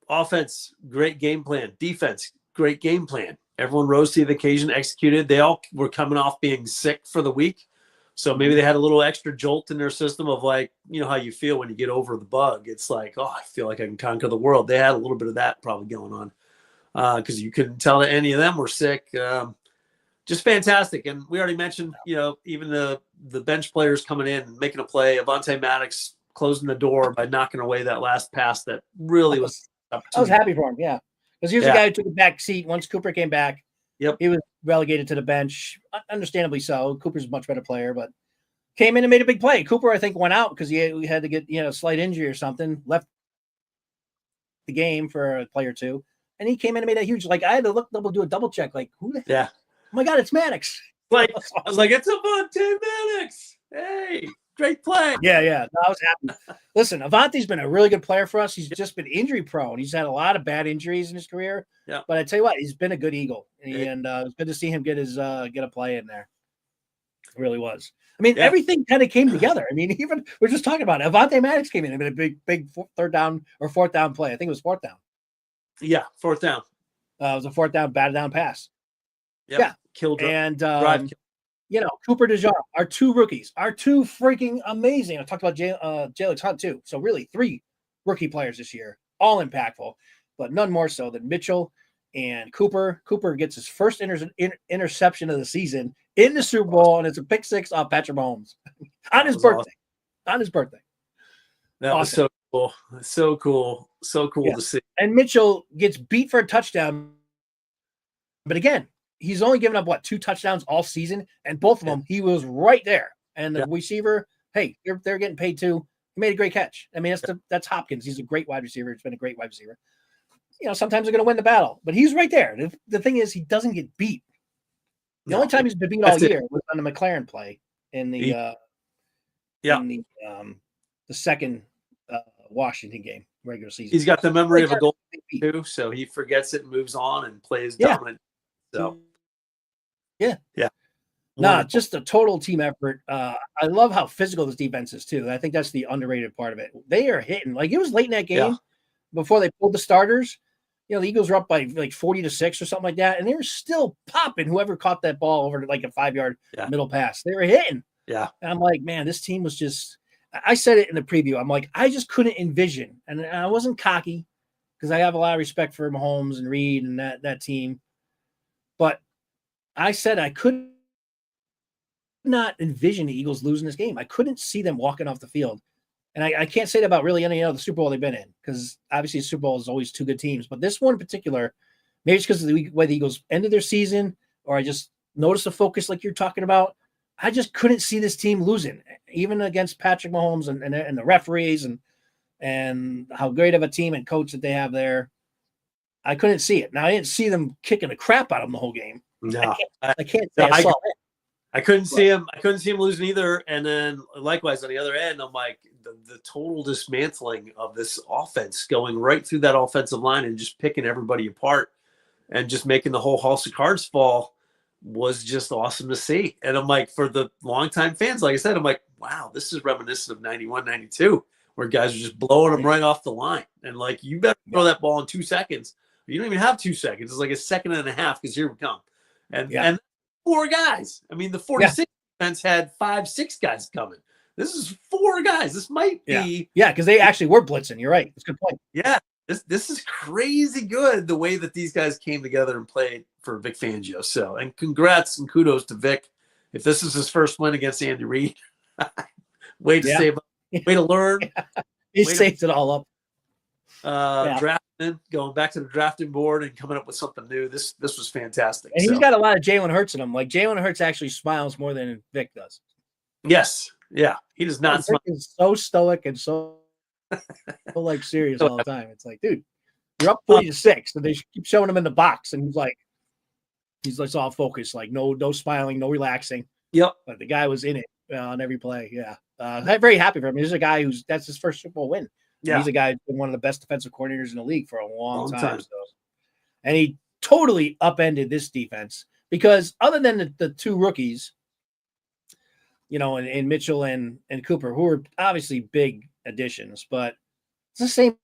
offense, great game plan. Defense, great game plan. Everyone rose to the occasion, executed. They all were coming off being sick for the week. So maybe they had a little extra jolt in their system of like, how you feel when you get over the bug. It's like, oh, I feel like I can conquer the world. They had a little bit of that probably going on because you couldn't tell that any of them were sick. Just fantastic. And we already mentioned, even the bench players coming in and making a play. Avonte Maddox closing the door by knocking away that last pass that really was. I was happy for him, yeah. Because he was the guy who took a back seat once Cooper came back. Yep. He was relegated to the bench, understandably so. Cooper's a much better player, but came in and made a big play. Cooper, I think, went out because he had to get a slight injury or something, left the game for a play or two, and he came in and made a huge, like, I had to do a double check, like, who the yeah. Oh my God, it's Maddox. Like, I was like, it's Avonte Maddox. Hey, great play. Yeah. No, I was happy. Listen, Avante's been a really good player for us. He's just been injury prone. He's had a lot of bad injuries in his career. Yeah. But I tell you what, he's been a good Eagle. And it's good to see him get a play in there. It really was. I mean, everything kind of came together. I mean, even we're just talking about it. Avonte Maddox came in and made a big fourth down play. I think it was fourth down. Yeah, fourth down. It was a fourth down, batted down pass. Yep. Yeah. Kill drive. And Cooper DeJean, our two rookies, are two freaking amazing. I talked about Jalix Hunt too. So really 3 rookie players this year, all impactful, but none more so than Mitchell and Cooper. Cooper gets his first interception of the season in the Super Bowl, and it's a pick 6 off Patrick Mahomes on his birthday. Awesome. On his birthday. That was so cool. So cool. So cool to see. And Mitchell gets beat for a touchdown. But again, he's only given up 2 touchdowns all season, and both of them he was right there. And the receiver, hey, they're getting paid too. He made a great catch. I mean, that's Hopkins. He's a great wide receiver. It's been a great wide receiver. Sometimes they're going to win the battle, but he's right there. The thing is, he doesn't get beat. The only time he's been beat all year was on the McLaren play in the second Washington game, regular season. He's got the memory of a goal too, so he forgets it, moves on, and plays dominant. So yeah. Just a total team effort. I love how physical this defense is too. I think that's the underrated part of it. They are hitting, like, it was late in that game before they pulled the starters. The Eagles were up by like 40-6 or something like that, and they were still popping whoever caught that ball over to like a 5-yard middle pass. They were hitting. Yeah. And I'm like, man, this team was just, I said it in the preview. I'm like, I just couldn't envision, and I wasn't cocky because I have a lot of respect for Mahomes and Reed and that team. But I said I could not envision the Eagles losing this game. I couldn't see them walking off the field. And I can't say that about really any other Super Bowl they've been in, because obviously the Super Bowl is always 2 good teams. But this one in particular, maybe it's because of the way the Eagles ended their season, or I just noticed the focus like you're talking about. I just couldn't see this team losing, even against Patrick Mahomes and the referees and how great of a team and coach that they have there. I couldn't see it. Now, I didn't see them kicking the crap out of them the whole game. No, I can't say I saw it. I couldn't see him. I couldn't see him losing either. And then likewise on the other end, I'm like, the total dismantling of this offense, going right through that offensive line and just picking everybody apart and just making the whole house of cards fall, was just awesome to see. And I'm like, for the longtime fans, like I said, I'm like, wow, this is reminiscent of 91, 92, where guys are just blowing them right off the line. And like, you better throw that ball in 2 seconds. You don't even have 2 seconds. It's like a second and a half, because here we come. And 4 guys. I mean, the 46 defense had 5-6 guys coming. This is 4 guys. This might be because they actually were blitzing. You're right. That's a good point. Yeah, this is crazy good, the way that these guys came together and played for Vic Fangio. So, and congrats and kudos to Vic. If this is his first win against Andy Reid, way to save up, way to learn. He saved it all up. Drafting, going back to the drafting board and coming up with something new. This was fantastic. And he's got a lot of Jalen Hurts in him. Like, Jalen Hurts actually smiles more than Vic does. Yes. Yeah. He does not smile. Vic is so stoic and so like serious all the time. It's like, dude, you're up 40-6, and they keep showing him in the box, and he's like all focused, like no smiling, no relaxing. Yep. But the guy was in it on every play. Yeah. I'm very happy for him. He's a guy that's his first Super Bowl win. Yeah. He's a guy who's been one of the best defensive coordinators in the league for a long time. So. And he totally upended this defense, because other than the 2 rookies, and Mitchell and Cooper, who are obviously big additions, but it's the same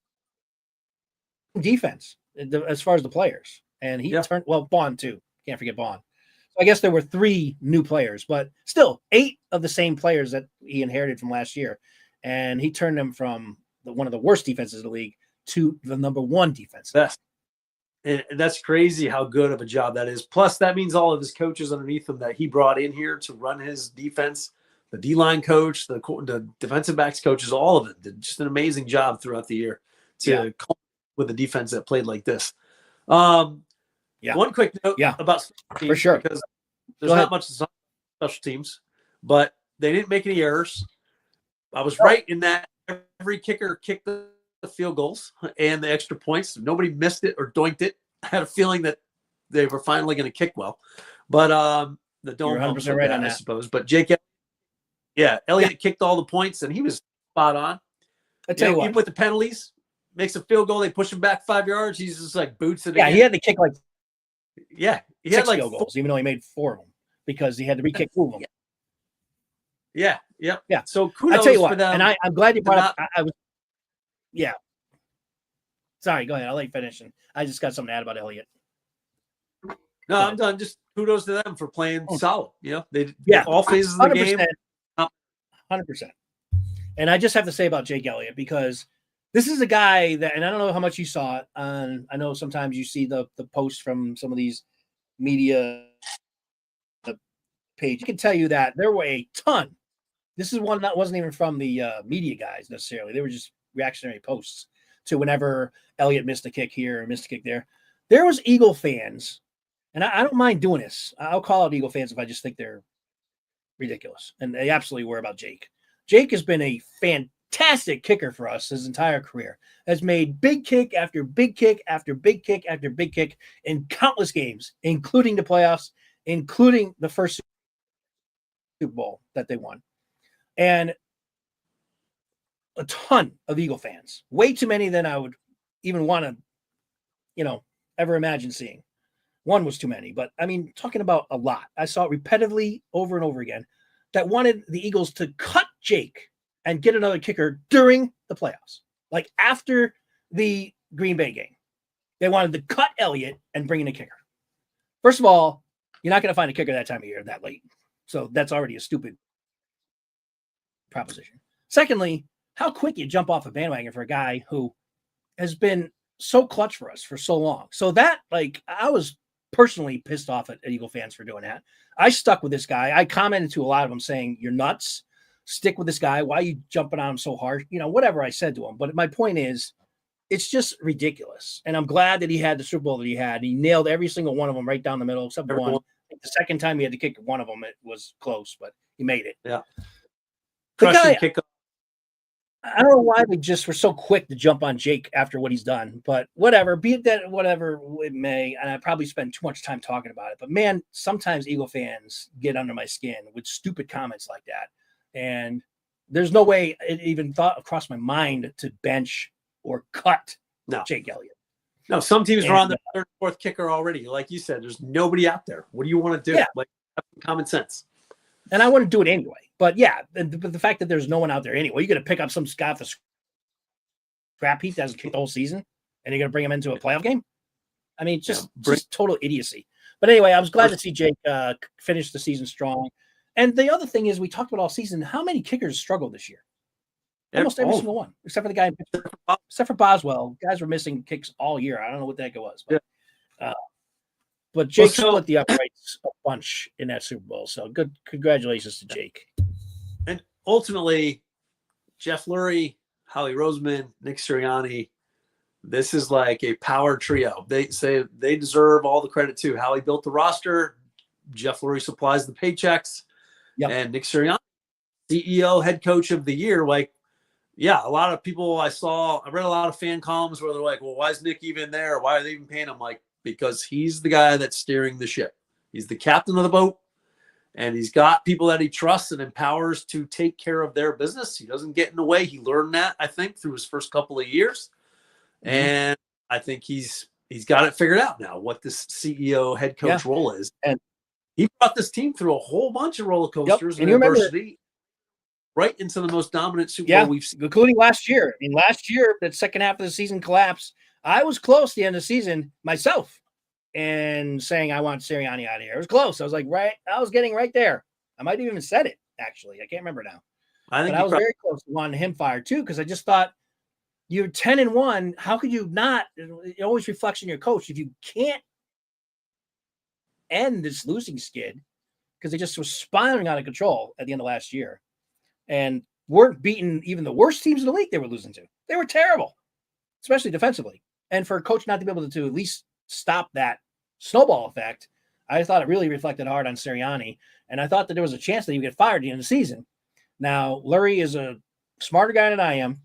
defense as far as the players. And he turned, Bond too. Can't forget Bond. So I guess there were 3 new players, but still 8 of the same players that he inherited from last year. And he turned them from one of the worst defenses in the league to the number 1 defense. And that's crazy how good of a job that is. Plus, that means all of his coaches underneath him that he brought in here to run his defense, the D-line coach, the defensive backs coaches, all of it did just an amazing job throughout the year to come with a defense that played like this. One quick note about special teams, for sure, because there's not much to talk about special teams, but they didn't make any errors. I was right in that every kicker kicked the field goals and the extra points. Nobody missed it or doinked it. I had a feeling that they were finally going to kick well, but the dome helps with that, I suppose. But Jake, Elliott kicked all the points and he was spot on. I tell you what, even with the penalties, makes a field goal, they push him back 5 yards. He's just like boots it. Yeah, again. He had to kick he had 6 field goals, even though he made 4 of them because he had to re-kick 2 of them. Yeah. So I kudos tell you what, for them. and I'm glad you brought up. I was. Yeah. Sorry, go ahead. I'll let you finish. And I just got something to add about Elliott. No, I'm done. Just kudos to them for playing solid. They all phases of the game. 100%. And I just have to say about Jake Elliott, because this is a guy that, and I don't know how much you saw it on. I know sometimes you see the posts from some of these media page. I can tell you that there were a ton. This is one that wasn't even from the media guys necessarily. They were just reactionary posts to whenever Elliott missed a kick here or missed a kick there. There was Eagle fans, and I don't mind doing this. I'll call out Eagle fans if I just think they're ridiculous. And they absolutely were about Jake. Jake has been a fantastic kicker for us his entire career. Has made big kick after big kick after big kick after big kick in countless games, including the playoffs, including the first Super Bowl that they won. And a ton of Eagle fans, way too many than I would even want to, ever imagine seeing. One was too many, but I mean, talking about a lot. I saw it repetitively over and over again that wanted the Eagles to cut Jake and get another kicker during the playoffs. Like after the Green Bay game, they wanted to cut Elliott and bring in a kicker. First of all, you're not going to find a kicker that time of year that late. So that's already a stupid proposition. Secondly, how quick you jump off a bandwagon for a guy who has been so clutch for us for so long. So that, I was personally pissed off at Eagle fans for doing that. I stuck with this guy. I commented to a lot of them saying, "You're nuts. Stick with this guy. Why are you jumping on him so hard?" Whatever I said to him. But my point is, it's just ridiculous. And I'm glad that he had the Super Bowl that he had. He nailed every single one of them right down the middle, except one. The second time he had to kick one of them, it was close, but he made it. Yeah. The guy, I don't know why we just were so quick to jump on Jake after what he's done, but whatever, be it that whatever it may, and I probably spend too much time talking about it, but man, sometimes Eagle fans get under my skin with stupid comments like that. And there's no way it even thought across my mind to bench or cut Jake Elliott. No, some teams are on the third, fourth kicker already. Like you said, there's nobody out there. What do you want to do? Yeah. Common sense. And I wouldn't do it anyway. But yeah, the fact that there's no one out there anyway, you're going to pick up some guy off the scrap heap that hasn't kicked the whole season, and you're going to bring him into a playoff game? I mean, just total idiocy. But anyway, I was glad to see Jake finish the season strong. And the other thing is, we talked about all season, how many kickers struggled this year? Almost every single one, except for the guy, except for Boswell. Guys were missing kicks all year. I don't know what the heck it was. But Jake split the uprights a bunch in that Super Bowl. So good. Congratulations to Jake. And ultimately, Jeff Lurie, Howie Roseman, Nick Sirianni, this is like a power trio. They say they deserve all the credit too. Howie built the roster. Jeff Lurie supplies the paychecks. Yep. And Nick Sirianni, CEO, head coach of the year. A lot of people I read a lot of fan columns where they're like, well, why is Nick even there? Why are they even paying him? Because he's the guy that's steering the ship. He's the captain of the boat, and he's got people that he trusts and empowers to take care of their business. He doesn't get in the way. He learned that, I think, through his first couple of years. Mm-hmm. And I think he's got it figured out now, what this CEO head coach role is. And He brought this team through a whole bunch of roller coasters And you remember, adversity, right into the most dominant Super Bowl we've seen, including last year. I mean, last year, that second half of the season collapsed. I was close at the end of the season myself and saying I want Sirianni out of here. It was close. I was like, I was getting right there. I might have even said it, actually. I can't remember now. But I was very close to wanting him fired too, because I just thought, you're 10-1. How could you not? It always reflects on your coach. If you can't end this losing skid, because they just were spiraling out of control at the end of last year and weren't beating even the worst teams in the league they were losing to. They were terrible, especially defensively. And for a coach not to be able to at least stop that snowball effect, I thought it really reflected hard on Sirianni. And I thought that there was a chance that he would get fired at the end of the season. Now, Lurie is a smarter guy than I am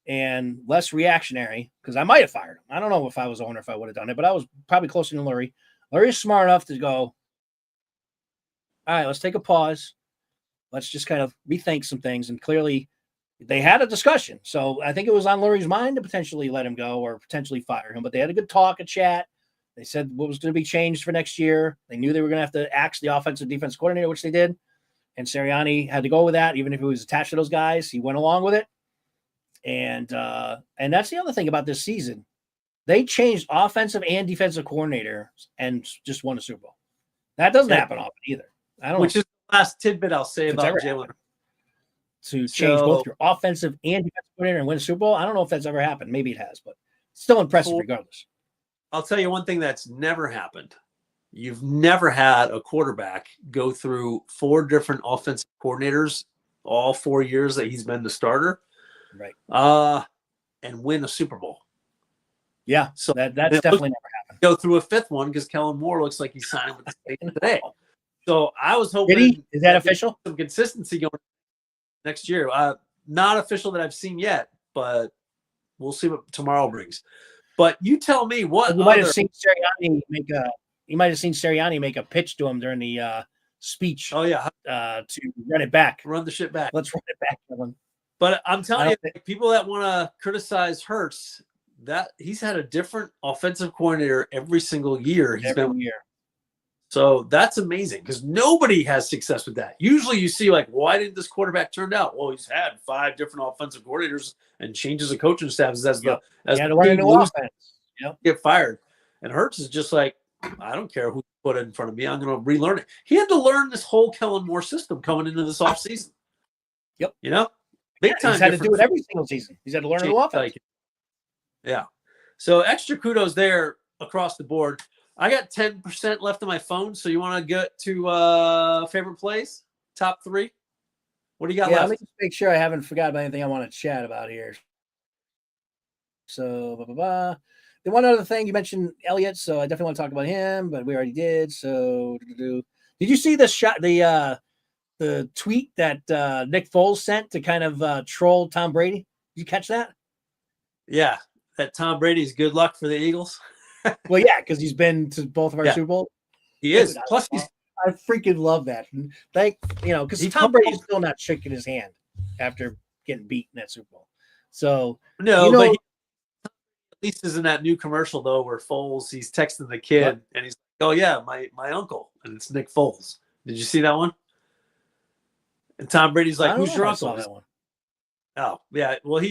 and less reactionary, because I might have fired him. I don't know if I was owner if I would have done it, but I was probably closer to Lurie. Lurie is smart enough to go, all right, let's take a pause. Let's just kind of rethink some things. And clearly they had a discussion. So I think it was on Lurie's mind to potentially let him go or potentially fire him. But they had a good talk, a chat. They said what was going to be changed for next year. They knew they were going to have to axe the offensive defense coordinator, which they did. And Sirianni had to go with that, even if he was attached to those guys. He went along with it. And that's the other thing about this season. They changed offensive and defensive coordinators and just won a Super Bowl. That doesn't happen often either. I don't know. Which is the last tidbit I'll say about Jalen. To change both your offensive and defensive coordinator and win a Super Bowl. I don't know if that's ever happened. Maybe it has, but still impressive regardless. I'll tell you one thing that's never happened. You've never had a quarterback go through 4 different offensive coordinators all 4 years that he's been the starter. Right. And win a Super Bowl. Yeah. So that's definitely never happened. Go through a 5th one because Kellen Moore looks like he's signing with the Saints today. So I was hoping. Is that official? Some consistency going next year. Not official that I've seen yet, but we'll see what tomorrow brings. But you tell me what you might have seen Sirianni make a. You might have seen Sirianni make a pitch to him during the speech. Oh yeah, to run it back, run the shit back. Let's run it back, Kellen. But I'm telling you, people that want to criticize Hurts, that he's had a different offensive coordinator every single year. So that's amazing because nobody has success with that. Usually you see like, why didn't this quarterback turn out? Well, he's had 5 different offensive coordinators and changes of coaching staffs as the get fired. And Hurts is just like, I don't care who put it in front of me. I'm going to relearn it. He had to learn this whole Kellen Moore system coming into this offseason. Yep. You know? Big time. He's had to do it every single season. He's had to learn a new offense. Yeah. So extra kudos there across the board. I got 10% left on my phone. So you want to get to favorite plays? Top 3? What do you got left? Let me just make sure I haven't forgot about anything I want to chat about here. So, The one other thing, you mentioned Elliott, so I definitely want to talk about him, but we already did. So, did you see the tweet that Nick Foles sent to kind of troll Tom Brady? Did you catch that? Yeah, that Tom Brady's good luck for the Eagles. Well, yeah, because he's been to both of our Super Bowls. He is. Plus, I freaking love that. Because Tom Brady's still not shaking his hand after getting beat in that Super Bowl. So no, but at least is in that new commercial though, where Foles he's texting the kid and he's like, "Oh yeah, my uncle," and it's Nick Foles. Did you see that one? And Tom Brady's like, "Who's your uncle?" That one. Oh yeah, well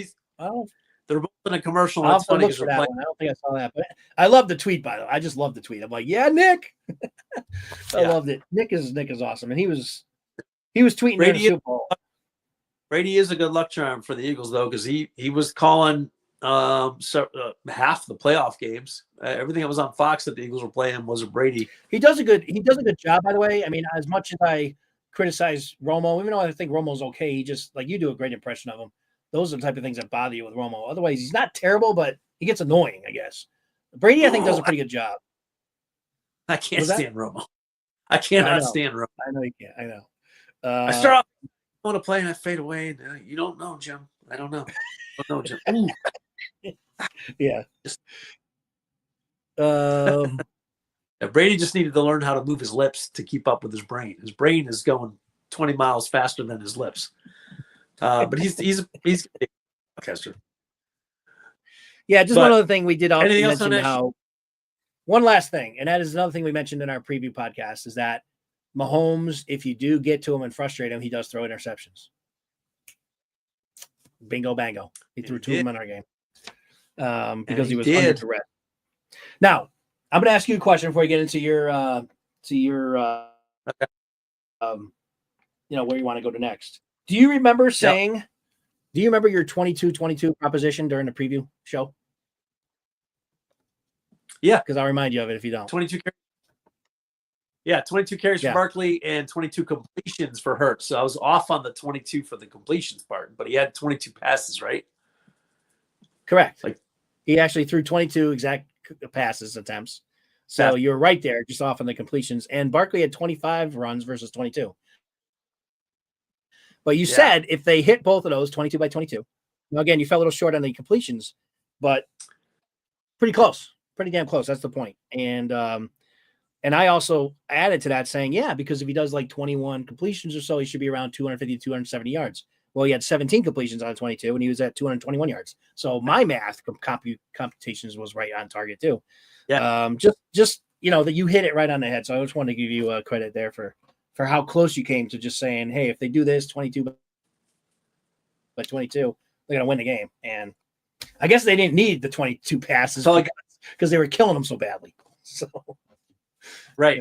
they're both in a commercial. And it's funny because I don't think I saw that, but I love the tweet. By the way, I just love the tweet. I'm like, "Yeah, Nick." I loved it. Nick is awesome, and he was tweeting during the Super Bowl. Brady is a good luck charm for the Eagles though, because he was calling half the playoff games. Everything that was on Fox that the Eagles were playing was a Brady. He does a good job, by the way. I mean, as much as I criticize Romo, even though I think Romo's okay, he just like you do a great impression of him. Those are the type of things that bother you with Romo. Otherwise, he's not terrible, but he gets annoying, I guess. Brady, I think, does a pretty good job. I can't stand Romo. I cannot stand Romo. I know you can't. I know. I start off, I want to play and I fade away. You don't know, Jim. I don't know. I don't know, Jim. Yeah. Brady just needed to learn how to move his lips to keep up with his brain. His brain is going 20 miles faster than his lips. But he's a podcaster. Yeah, just one other thing we did also mention how one last thing, and that is another thing we mentioned in our preview podcast is that Mahomes, if you do get to him and frustrate him, he does throw interceptions. Bingo, bango. He threw two of them in our game because he was under duress. Now, I'm going to ask you a question before you get into your where you want to go to next. Do you remember saying, do you remember your 22-22 proposition during the preview show? Yeah. Because I'll remind you of it if you don't. 22 carries. Yeah, 22 carries for Barkley and 22 completions for Hurts. So I was off on the 22 for the completions part, but he had 22 passes, right? Correct. Like he actually threw 22 exact passes attempts. So you're right there, just off on the completions. And Barkley had 25 runs versus 22. But you said if they hit both of those, 22 by 22. Now, again, you fell a little short on the completions, but pretty close. Pretty damn close. That's the point. And I also added to that saying, because if he does like 21 completions or so, he should be around 250 to 270 yards. Well, he had 17 completions on 22, and he was at 221 yards. So my math computations was right on target too. Yeah. Just that you hit it right on the head. So I just wanted to give you credit there for how close you came to just saying, hey, if they do this 22 by 22, they're gonna win the game. And I guess they didn't need the 22 passes because they were killing them so badly. So right.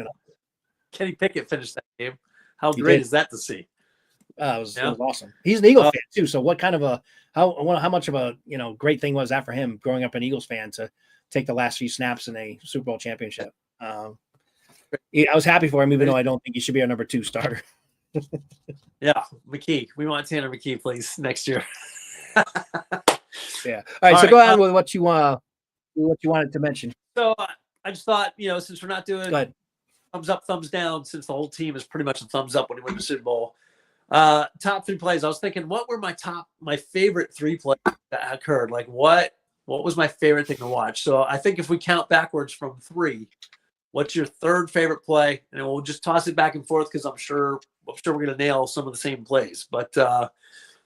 Kenny Pickett finished that game. How great is that to see? It was awesome. He's an Eagles fan too. So what kind of how much of a great thing was that for him growing up an Eagles fan to take the last few snaps in a Super Bowl championship? I was happy for him, even though I don't think he should be our number 2 starter. McKee. We want Tanner McKee, please, next year. Yeah. All right. So go on with what you wanted to mention. So I just thought, since we're not doing thumbs up, thumbs down, since the whole team is pretty much a thumbs up when we win the Super Bowl. Top 3 plays. I was thinking, what were my favorite 3 plays that occurred? Like what was my favorite thing to watch? So I think if we count backwards from 3, what's your 3rd favorite play? And we'll just toss it back and forth because I'm sure we're going to nail some of the same plays. But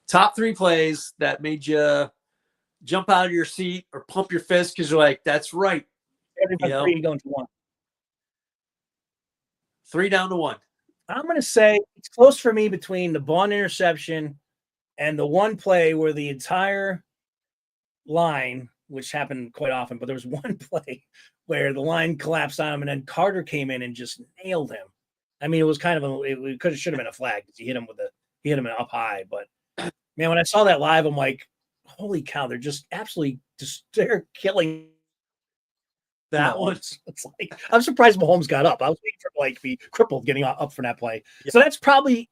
top 3 plays that made you jump out of your seat or pump your fist because you're like, that's right. 3 going to 1. 3 down to 1. I'm going to say it's close for me between the Bond interception and the one play where the entire line, which happened quite often, but there was one play where the line collapsed on him and then Carter came in and just nailed him. I mean, it was kind of should have been a flag because he hit him up high. But man, when I saw that live, I'm like, holy cow, they're just absolutely they're killing. That one. It's like I'm surprised Mahomes got up. I was waiting for to be crippled getting up for that play. Yeah. So that's probably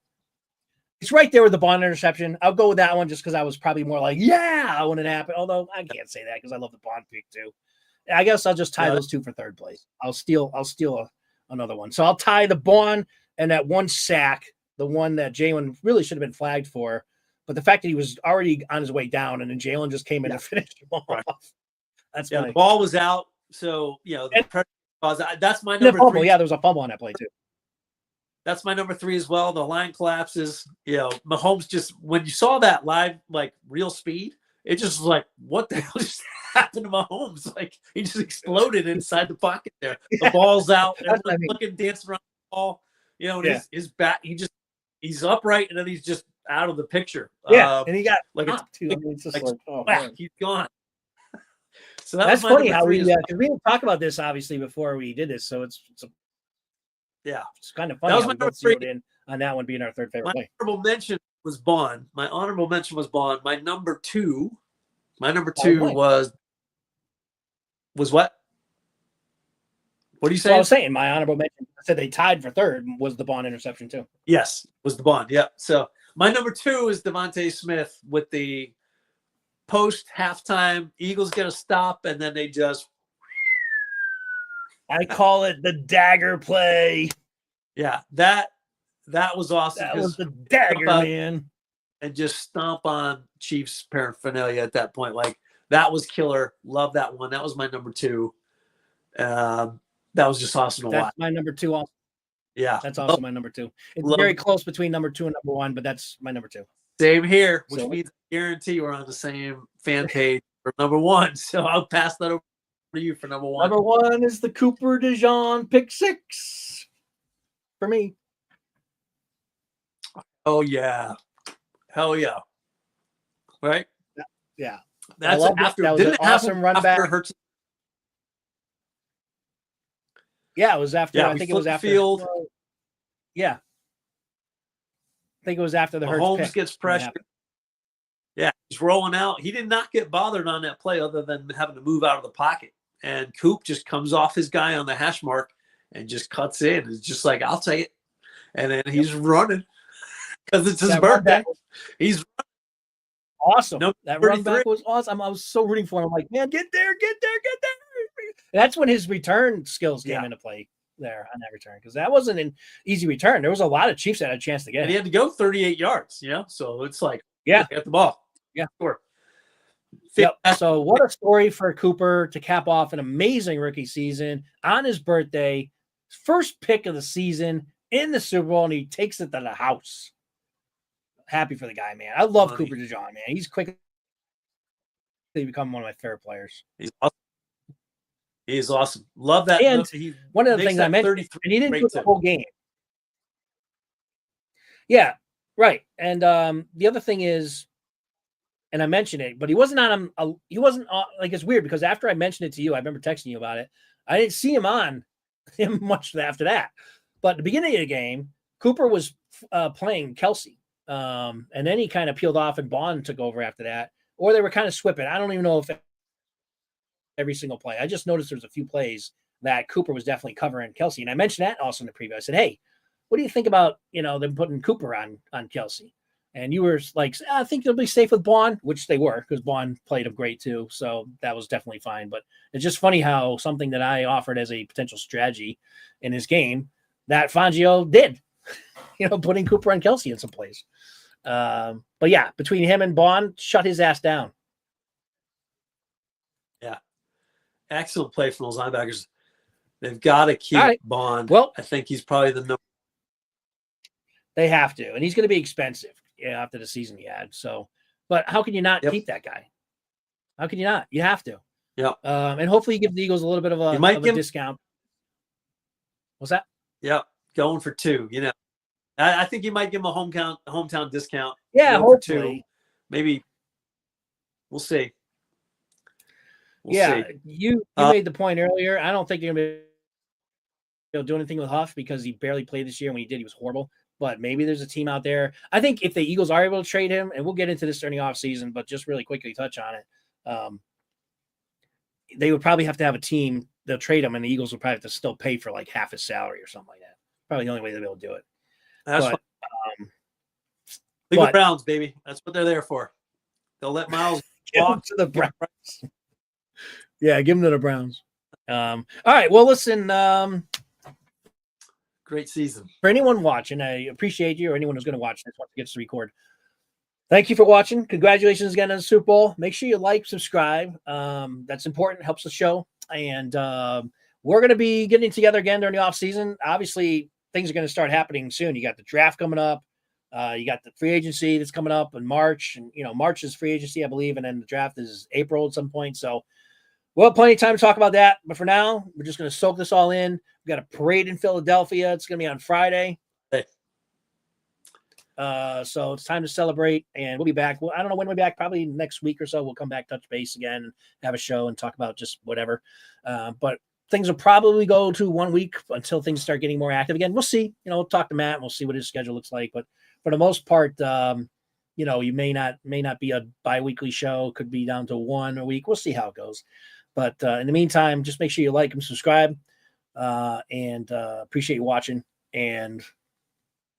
it's right there with the Bond interception. I'll go with that one just because I was probably more like, when it happened. Although I can't say that because I love the Bond pick too. I guess I'll just tie those 2 for 3rd place. I'll steal another one. So I'll tie the Bond and that one sack, the one that Jalen really should have been flagged for. But the fact that he was already on his way down and then Jalen just came in and finished him off. Right. That's the ball was out. So, that's my number 3. Yeah, there was a fumble on that play too. That's my number 3 as well. The line collapses. Mahomes just, when you saw that live, like real speed, it just was like, what the hell just happened to Mahomes? Like he just exploded inside the pocket there. The ball's out. Everyone's looking, dancing around the ball. And his back, he's upright and then he's just out of the picture. Yeah, and he got like it's just he's gone. So that's funny how we because we didn't talk about this obviously before we did this, so it's kind of funny. That was my number 3 in on that one being our 3rd favorite play. Honorable mention was Bond. My honorable mention was Bond. My number 2 was what? What do you say? Well, I was saying my honorable mention. I said they tied for 3rd was the Bond interception too. Yes, was the Bond. Yeah. So my number 2 is Devontae Smith with the post halftime. Eagles get a stop and then they just. I call it the dagger play. Yeah, that was awesome. That was the dagger, man. And just stomp on Chiefs paraphernalia at that point. Like that was killer. Love that one. That was my number 2. That was just awesome to watch. My number 2 also. Yeah. That's also my number 2. It's very close between number 2 and number 1, but that's my number 2. Same here, which means I guarantee we're on the same fan page for number 1. So I'll pass that over to you for number 1. Number 1 is the Cooper DeJean pick 6 for me. Oh yeah, hell yeah, right? Yeah, That's loved it. after. That was Didn't an it happen awesome run after back. Hurts? Yeah, it was after. Yeah, I we think it was flipped the after. field. Yeah, I think it was after the Hurts Mahomes pick gets when it pressure. happened. Yeah, he's rolling out. He did not get bothered on that play other than having to move out of the pocket. And Coop just comes off his guy on the hash mark and just cuts in. It's just like, I'll take it. And then he's running because it's his That run back birthday. He's awesome. number That run 33. back was awesome. I was so rooting for him. I'm like, man, get there, get there, get there. That's when his return skills came into play there on that return, because that wasn't an easy return. There was a lot of Chiefs that had a chance to get And it. he had to go 38 yards, So it's like, Yeah. Get the ball. Yeah. Sure. Yep. So what a story for Cooper to cap off an amazing rookie season on his birthday, first pick of the season in the Super Bowl, and he takes it to the house. Happy for the guy, man. I love Cooper DeJean, man. He's quickly become one of my favorite players. He's awesome. He's awesome. Love that. And one of the things I mentioned, and he didn't do the whole game. Yeah, right. And the other thing is, and I mentioned it, but he wasn't on him. He wasn't like, it's weird because after I mentioned it to you, I remember texting you about it. I didn't see him on him much after that. But at the beginning of the game, Cooper was playing Kelsey. And then he kind of peeled off and Bond took over after that. Or they were kind of swipping. I don't even know if every single play. I just noticed there's a few plays that Cooper was definitely covering Kelsey. And I mentioned that also in the preview. I said, hey, what do you think about, them putting Cooper on Kelsey? And you were like, I think they'll be safe with Bond, which they were, because Bond played him great too. So that was definitely fine. But it's just funny how something that I offered as a potential strategy in his game that Fangio did, putting Cooper on Kelsey in some plays. But yeah, between him and Bond, shut his ass down. Yeah. Excellent play from those linebackers. They've got to keep Bond. Well, I think he's probably the number. They have to. And he's going to be expensive after the season he had. So, but how can you not keep that guy? How can you not? You have to. Yeah. And hopefully you give the Eagles a little bit of a discount. What's that? Yeah. Going for 2, I think you might give him a hometown discount. Yeah, hopefully. 2. Maybe. We'll see. We'll see. You made the point earlier. I don't think they're going to do anything with Huff because he barely played this year. When he did, he was horrible. But maybe there's a team out there. I think if the Eagles are able to trade him, and we'll get into this during the offseason, but just really quickly touch on it. They would probably have to have a team. They'll trade him, and the Eagles will probably have to still pay for like half his salary or something like that. Probably the only way they'll be able to do it. That's Leave the Browns, baby. That's what they're there for. They'll let Miles walk to the Browns. Yeah, give him to the Browns. All right. Well, listen. Great season. For anyone watching, I appreciate you, or anyone who's going to watch this once it gets to record. Thank you for watching. Congratulations again on the Super Bowl. Make sure you like, subscribe. That's important. It helps the show. And we're going to be getting together again during the offseason. Obviously, things are going to start happening soon. You got the draft coming up. You got the free agency that's coming up in March. And, March is free agency, I believe. And then the draft is April at some point. So we'll have plenty of time to talk about that. But for now, we're just going to soak this all in. We got a parade in Philadelphia. It's going to be on Friday. Hey. So it's time to celebrate, and we'll be back. Well, I don't know when we'll be back, probably next week or so. We'll come back, touch base again, have a show and talk about just whatever. But things will probably go to 1 week until things start getting more active again. We'll see. We'll talk to Matt and we'll see what his schedule looks like. But for the most part, you may not be a bi-weekly show. Could be down to 1 a week. We'll see how it goes. But in the meantime, just make sure you like and subscribe. And appreciate you watching. And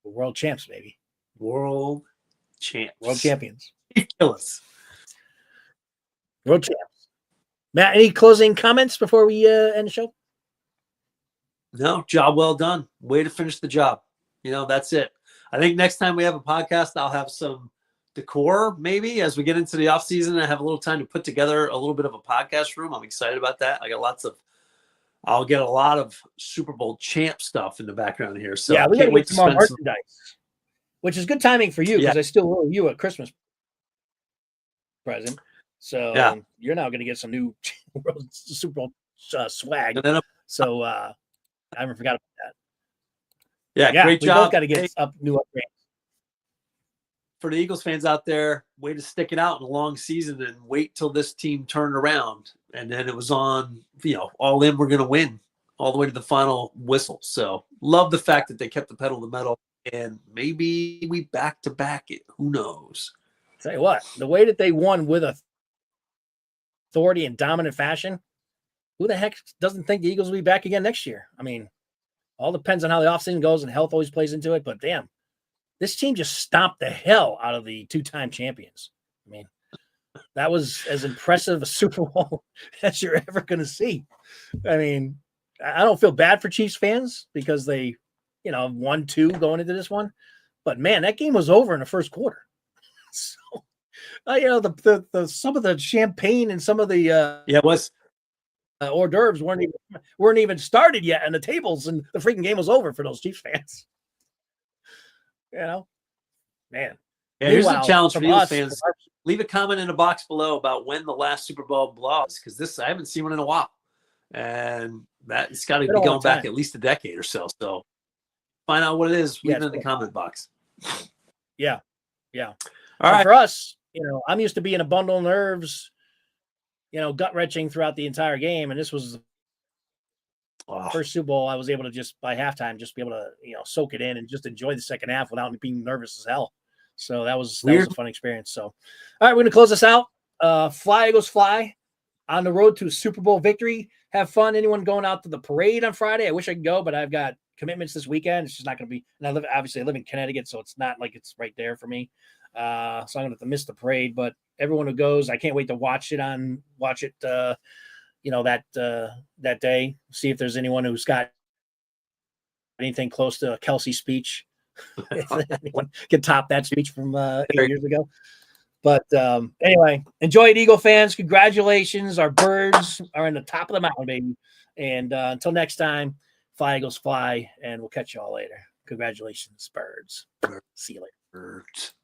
world champs, baby. World champions. Kill us. World champs. Matt, any closing comments before we end the show? No, job well done. Way to finish the job. That's it. I think next time we have a podcast, I'll have some decor maybe as we get into the off season. I have a little time to put together a little bit of a podcast room. I'm excited about that. I'll get a lot of Super Bowl champ stuff in the background here. So yeah, we got to get some more merchandise. Which is good timing for you because I still owe you a Christmas present. So you're now going to get some new Super Bowl swag. So I haven't forgot about that. Yeah, great job. We both got to get new upgrades. for the Eagles fans out there, way to stick it out in a long season and wait till this team turned around. And then it was on, all in, we're going to win all the way to the final whistle. So love the fact that they kept the pedal to the metal, and maybe we back-to-back it. Who knows? Tell you what, the way that they won with authority and dominant fashion, who the heck doesn't think the Eagles will be back again next year? I mean, all depends on how the offseason goes, and health always plays into it. But damn, this team just stomped the hell out of the two-time champions. I mean, that was as impressive a Super Bowl as you're ever going to see. I mean, I don't feel bad for Chiefs fans because they, won 2 going into this one. But man, that game was over in the first quarter. So, the some of the champagne and some of the it was hors d'oeuvres weren't even started yet, and the tables, and the freaking game was over for those Chiefs fans. Man. Yeah, here's a challenge for Eagles fans. For leave a comment in the box below about when the last Super Bowl was, because I haven't seen one in a while, and that it's got to be going back at least a decade or so. So find out what it is. Leave it in the comment box. Yeah. All right. For us, I'm used to being a bundle of nerves, gut wrenching throughout the entire game, and this was the first Super Bowl I was able to just by halftime just be able to soak it in and just enjoy the second half without being nervous as hell. So that was a fun experience. So, all right, we're gonna close this out. Fly Eagles fly on the road to a Super Bowl victory. Have fun. Anyone going out to the parade on Friday? I wish I could go, but I've got commitments this weekend. It's just not gonna be. And I live in Connecticut, so it's not like it's right there for me. So I'm gonna have to miss the parade. But everyone who goes, I can't wait to watch it. That day. See if there's anyone who's got anything close to a Kelsey speech. If anyone can top that speech from 8 years ago. But anyway, enjoy it, Eagle fans. Congratulations. Our birds are in the top of the mountain, baby. And until next time, fly, Eagles, fly, and we'll catch you all later. Congratulations, birds. See you later. Birds.